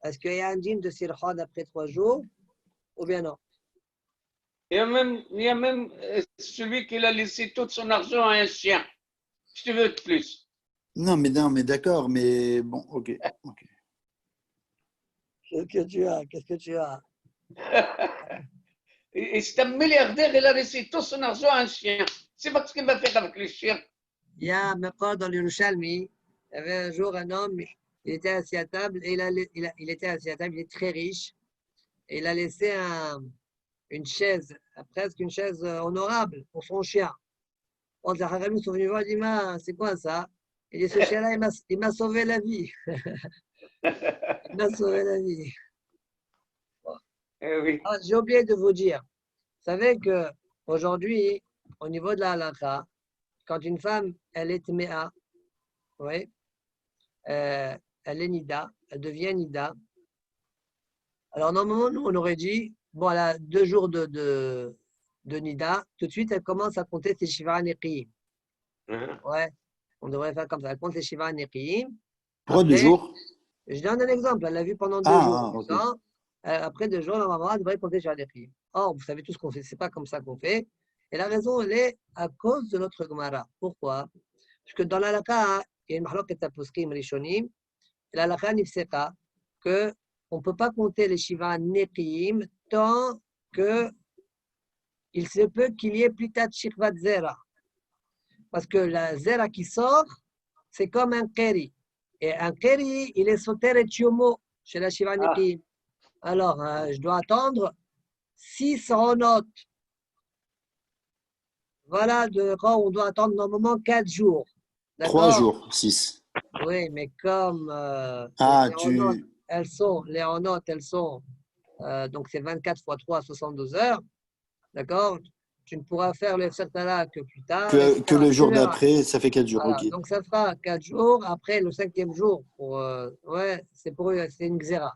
S3: Est-ce qu'il y a un djinn de Sirhan après 3 jours ou bien non?
S1: Il y a même celui qui a laissé tout son argent à un chien. Si tu veux de plus.
S4: Non, mais d'accord, mais bon, ok.
S3: Qu'est-ce que tu as?
S1: Et c'est un milliardaire, il a laissé tout son argent à un chien. C'est pas ce qu'il va faire avec les chiens.
S3: Il y a maintenant dans l'Yerushalmi, il y avait un jour un homme, il était assis à table, et il était assis à table, il est très riche, et il a laissé une chaise, presque une chaise honorable pour son chien. Bon, les Haramim sont venus voir, il dit, c'est quoi ça? Il dit, ce chien-là, il m'a sauvé la vie. Il m'a sauvé la vie.
S1: Eh oui.
S3: Ah, j'ai oublié de vous dire, vous savez qu'aujourd'hui, au niveau de la halakha, quand une femme, elle est tméa, oui, elle est Nida, elle devient Nida. Alors, normalement, nous, on aurait dit, bon, elle a 2 jours de Nida, tout de suite, elle commence à compter ses Shiva Neqiyim. Ouais, on devrait faire comme ça. Elle compte les Shiva Neqiyim.
S4: Pourquoi 2
S3: Après,
S4: jours?
S3: je donne un exemple, elle l'a vu pendant 2
S4: Ah,
S3: jours.
S4: ah, ok.
S3: D'accord. Après 2 jours, la maman devrait compter Shiva Neqiyim. Or, vous savez tout ce qu'on fait, c'est pas comme ça qu'on fait. Et la raison, elle est à cause de notre Gemara. Pourquoi? Parce que dans la halakha, il y a une mahlok et taposkim rishonim. La halakha nifseka que on ne peut pas compter les Shiva Neqiyim tant que il se peut qu'il y ait plus tard Shikvat Zera. Parce que la Zera qui sort, c'est comme un Keri. Et un Keri, il est Soter et Tiomo chez la Shiva Neqiyim. Alors, je dois attendre 6 notes. Voilà de quand on doit attendre normalement 4 jours.
S4: 3
S3: D'accord?
S4: jours, 6.
S3: Oui, mais comme
S4: Ah,
S3: les notes, elles sont, donc c'est 24 fois 3, 72 heures. D'accord? Tu ne pourras faire le Sertala que plus tard.
S4: que le
S3: Tu
S4: jour
S3: verras.
S4: d'après, ça fait 4 jours,
S3: Voilà.
S4: ok.
S3: Donc ça fera 4 jours. Après le 5e jour, ouais, c'est une xéra.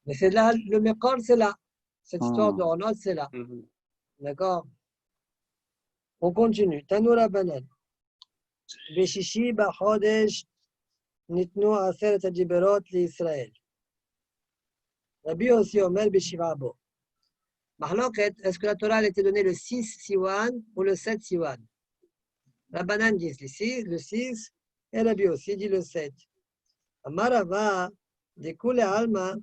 S3: Mais c'est là, le Mekol, c'est là. Cette histoire de Ronot, c'est là. D'accord? On continue. Tanoura Banan. Beshishi Bachodesh Nitnu Aseret Adiberot l'Israël. Rabbi aussi Omer Beshiva Bo. Mahloket, est-ce que la Torah a été donnée le 6 Siwan ou le 7 Siwan? La banane dit le 6 et Rabbi aussi dit le 7. Amarava, Dekule Alma,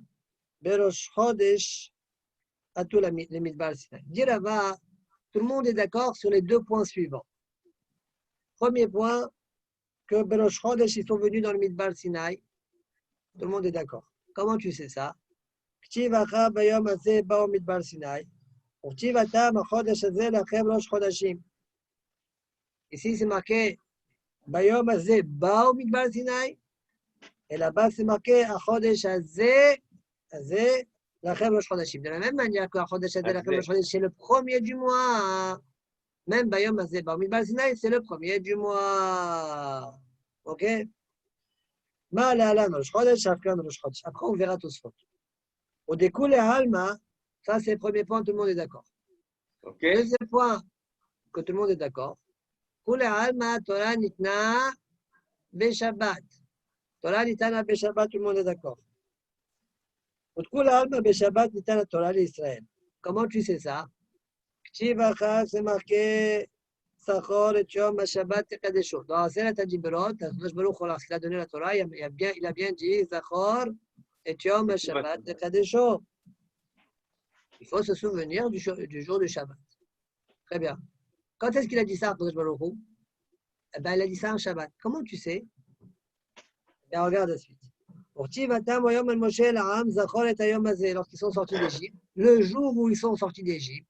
S3: Berosh Chodesh, Atou le Midbar Sinai. Dirava, tout le monde est d'accord sur les 2 points suivants. Premier point, que Berosh Chodesh, ils sont venus dans le Midbar Sinai. Tout le monde est d'accord. Comment tu sais ça? Ktivacha bayom azeh bao Midbar Sinai. Uktivatam achodesh azeh lachem rosh chodashim. Ici, c'est marqué Bayom Azeh Bao Midbar Sinai. Et là-bas, c'est marqué Achodesh Azeh Lachem Rosh Chodashim. De la même manière que Achodesh Azeh Lachem Rosh Chodashim, c'est le premier du mois. Même Bayom Azeh Bao Midbar Sinai, c'est le premier du mois. Ok? Ma'alalan Rosh Chodesh, Afkan Rosh Chodesh. Après, on verra tout ce faute. Au découle Alma, ça, c'est le premier point, tout le monde est d'accord.
S1: Okay.
S3: Deuxième point, que tout le monde est d'accord. Kule Alma, Torah Nitna, Beshabbat. Torah Nitana Beshabbat, tout le monde est d'accord. Kule Alma, Beshabbat, Nitana Torah l'Israël. Comment tu sais ça? Ktivacha, c'est marqué Sachor et Yom Shabbat et Kadesho. Dans la Seret Adiberot, il a donné la Torah, il a bien dit Sachor et Yom Shabbat et Kadesho. Il faut se souvenir du jour du Shabbat. Très bien. Quand est-ce qu'il a dit ça, Kodesh Baruch Hu? Eh bien, il a dit ça en Shabbat. Comment tu sais? Et regarde la suite. Lorsqu'ils sont sortis d'Égypte, le jour où ils sont sortis d'Égypte,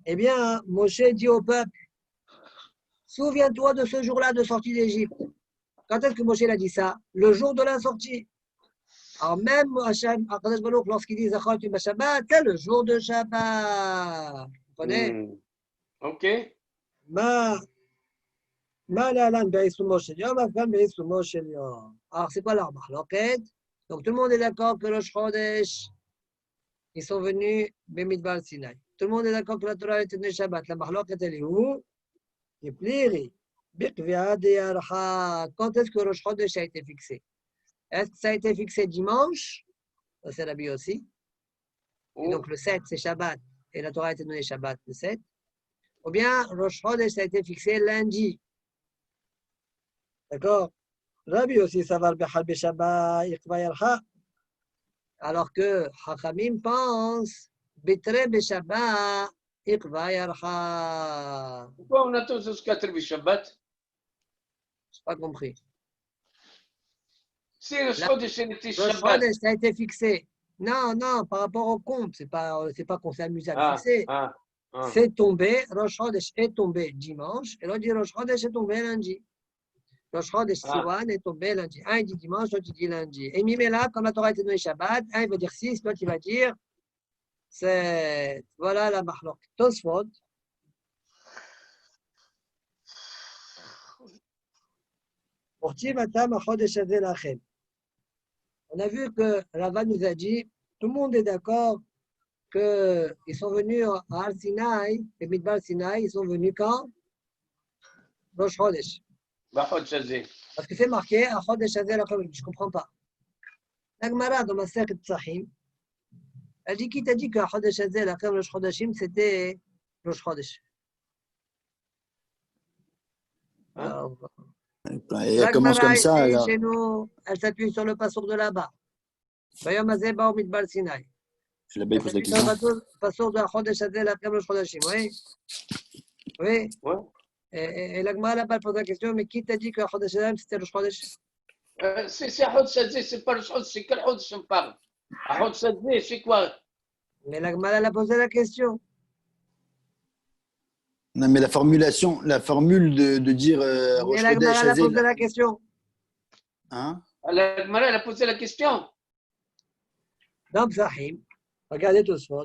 S3: eh bien, Moshe dit au peuple, souviens-toi de ce jour-là de sortie d'Égypte. Quand est-ce que Moshe a dit ça? Le jour de la sortie. Alors même lorsqu'il dit Zachor Yom Shabbat, c'est le jour de Shabbat. Vous comprenez?
S1: Ok.
S3: Alors, c'est quoi leur marloquette? Donc, tout le monde est d'accord que le Chodesh, ils sont venus Bemidbar Sinai. Tout le monde est d'accord que la Torah est tenue Shabbat. La marloquette, elle est où? Quand est-ce que le Chodesh a été fixé? Est-ce que ça a été fixé dimanche? Ça, c'est Rabbi aussi. Et donc, le 7, c'est Shabbat. Et la Torah a été donnée Shabbat, le 7. Ou bien, Rosh Chodesh a été fixé lundi. D'accord? Rabbi aussi, ça va le Bechal Beshabbat, Iqba Yarcha. Alors que Hachamim pense, Betre Beshabbat, Iqba Yarcha.
S1: Pourquoi on attend jusqu'à Tribu Shabbat?
S3: Je n'ai pas compris.
S1: Si le Chodesh était
S3: Le
S1: Shabbat.
S3: Chodesh, ça a été fixé. Non, par rapport au compte, c'est pas qu'on s'est amusé à le fixer. C'est tombé, Rosh Chodesh est tombé dimanche, et l'autre dit Rosh Chodesh est tombé lundi. Rosh Chodesh Siwan est tombé lundi. Un il dit dimanche, l'autre il dit lundi. Et Mimela, quand la Torah est donnée Shabbat, un il va dire 6, l'autre il va dire c'est voilà la mahlok. Tosfot. On a vu que Rava nous a dit, tout le monde est d'accord qu'ils sont venus à Har Sinaï, et Midbar Sinaï, ils sont venus quand? Rosh Chodesh.
S1: בחודש הזה.
S3: Parce que c'est marqué, à Chodesh Hazel, je ne comprends pas. La Gemara dans ma Masechet Psachim, elle dit, qui t'a dit qu'à Chodesh Hazel, après Rosh Chodeshim, c'était Rosh Chodesh? Alors,
S4: Et elle commence comme ça. Alors.
S3: Chez nous, elle s'appuie sur le passour de là-bas. Bayom Hazeh Bao Midbar Sinaï.
S4: Je l'ai posé la
S3: Elle s'appuie sur le passour de Chodesh Hazel, après Rosh Chodeshim, oui? Oui?
S1: Ouais.
S3: Et la Gemara là-bas pose la question, mais qui t'a dit qu'à Chodesh Hazel, c'était Rosh Chodesh?
S1: C'est حدث هذه c'est pas le حدث c'est quel حدث on parle حدث هذه c'est quoi
S3: Mais la Gemara elle a posé la question.
S4: Non, mais la formule de dire
S3: Mais la Gemara elle a posé la question.
S4: Hein?
S1: la Gemara elle a posé la question.
S3: Dans Psachim, regardez tout ça.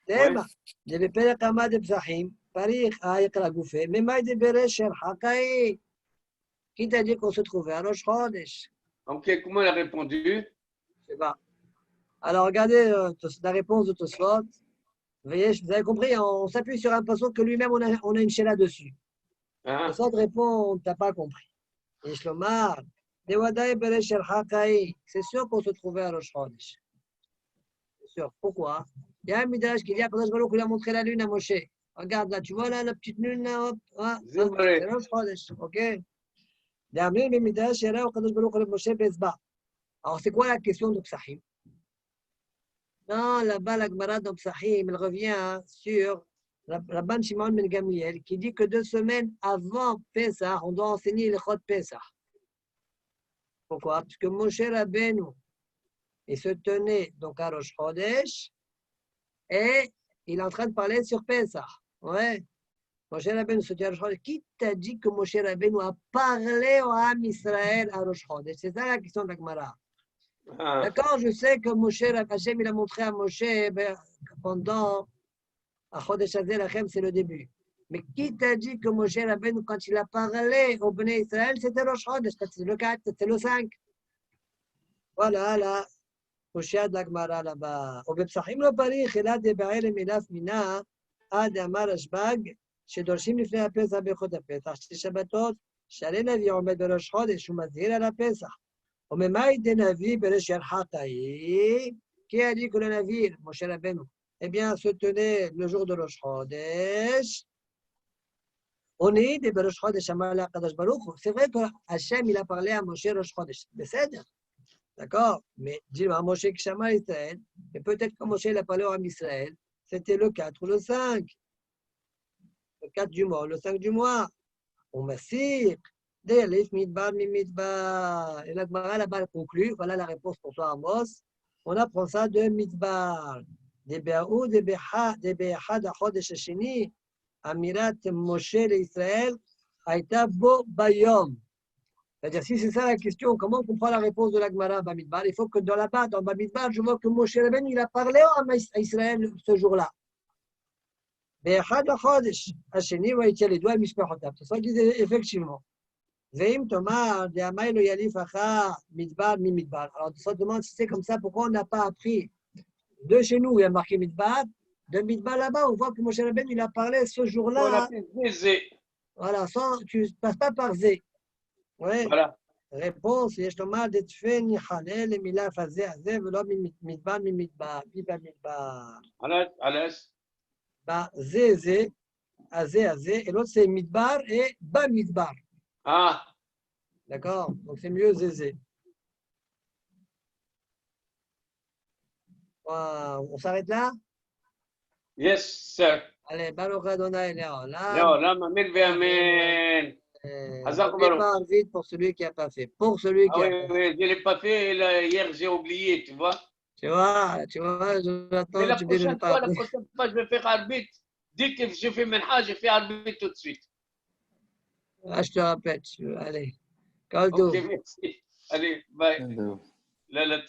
S3: Tema, il y avait Perek Hamad de Psachim, Parich Aïk la Goufé, mais Maï de Berecher, Hakaï. Qui t'a dit qu'on se trouvait à Rosh Chodesh?
S1: Ok, comment elle a répondu?
S3: Je sais pas. Alors regardez la réponse de Tosfot. Vous avez compris, on s'appuie sur un passage que lui-même on a une chéla dessus. Tosfot répond, tu n'as pas compris. Et Shlomar, Dewadai Berecher Hakaï, c'est sûr qu'on se trouvait à Rosh Chodesh. C'est sûr. Pourquoi? Il y a un midrash qui dit à Kadosh Baruch Hu, il a montré la lune à Moshe. Regarde là, tu vois là, la petite lune là, hop, c'est Rosh Chodesh, ok? Alors, c'est quoi la question de Psachim? Non, là-bas, la Gemara de Psachim, elle revient sur Rabban Shimon ben Gamliel qui dit que 2 semaines avant Pesach, on doit enseigner le Chod Pesach. Pourquoi? Parce que Moshe Rabbeinu, il se tenait donc à Rosh Chodesh et il est en train de parler sur Pesach. Ouais. Moshe Rabbeinu se tient à Rosh Chodesh. Qui t'a dit que Moshe Rabbeinu a parlé au Ham Israël à Rosh Chodesh? C'est ça la question de la Gemara. D'accord, je sais que Moshe Hashem, il a montré à Moshe pendant Chodesh Hazel Lachem, c'est le début. Mais qui t'a dit que Moshe Rabbeinu, quand il a parlé au Bnei Israël, c'était Rosh Chodesh, c'était le 4, c'était le 5. Voilà, là, Moshe de la Gemara là-bas. Au Bepsachim lo parich, il a des ba'el milaf mina, ad amar ashbag, שדורשים לפני הפסח בהלכות הפסח, שתי שבתות, שהרי נביא עומד בראש חודש, הוא מזהיר על הפסח. וממאי דנביא בראש ירחתאי, qui a dit que le navire, Moshe Rabbeinu, eh bien, se tenait le jour de Rosh Chodesh. On est des Rosh Chodesh, Amar la Kadosh Baruch. C'est vrai que Hachem, il a parlé à Moshe Rosh Chodesh. D'accord? Mais dis-moi, Moshe Kshama Israël, et peut-être que Moshe, il a parlé à Israël, c'était le 4 ou le 5. Le 4 du mois, le 5 du mois. On m'assire. D'Elif Midbar, Midbar. Et la Gemara là-bas conclut. Voilà la réponse pour toi, Amos. On apprend ça de Midbar. Des Béaou, des Béachad, Achodesh Hashini, Amirat Moshe l'Israël, Aïta Bo Bayom. C'est-à-dire, si c'est ça la question, comment on comprend la réponse de la Gemara Bamidbar? Il faut que dans Bamidbar, je vois que Moshe Rabbeinu, il a parlé à Israël ce jour-là. באחד לחודש השני ויצא לדואל משפחותיו. תסוד את זה effectivement. ואם תאמר, דאמי לו יליף אחר מדבר ממדבר. Alors, תסוד demande si c'est comme ça, pourquoi on n'a pas appris de chez nous, il y a marqué midbar, de midbar là-bas, on voit que Moshe Rabbeinu, il a parlé ce jour-là. Voilà, sans, tu ne passes pas par Zé. Ouais. Voilà. Réponse, יש לומר, דתפן יחלה למילה פזה הזה, ולא ממדבר ממדבר, ביבה מדבר.
S1: עלס.
S3: Bah, zé, azé, et l'autre c'est midbar et ba midbar.
S1: Ah.
S3: D'accord? Donc c'est mieux zézé. On s'arrête là?
S1: Yes, sir.
S3: Allez, Baruch Adonai Léolam.
S1: Léolam, amen, amen.
S3: Pas vite pour celui qui n'a pas fait. Pour celui qui a
S1: pas fait. Oui, je ne l'ai pas fait. Hier, j'ai oublié, tu vois.
S3: Tu vois, j'attends.
S1: Mais la prochaine fois, je vais faire arbitre. Dès que je fais Menha, je fais arbitre tout de suite.
S3: Ah, je te rappelle. Allez.
S1: Ok, merci. Allez, bye. Là, là,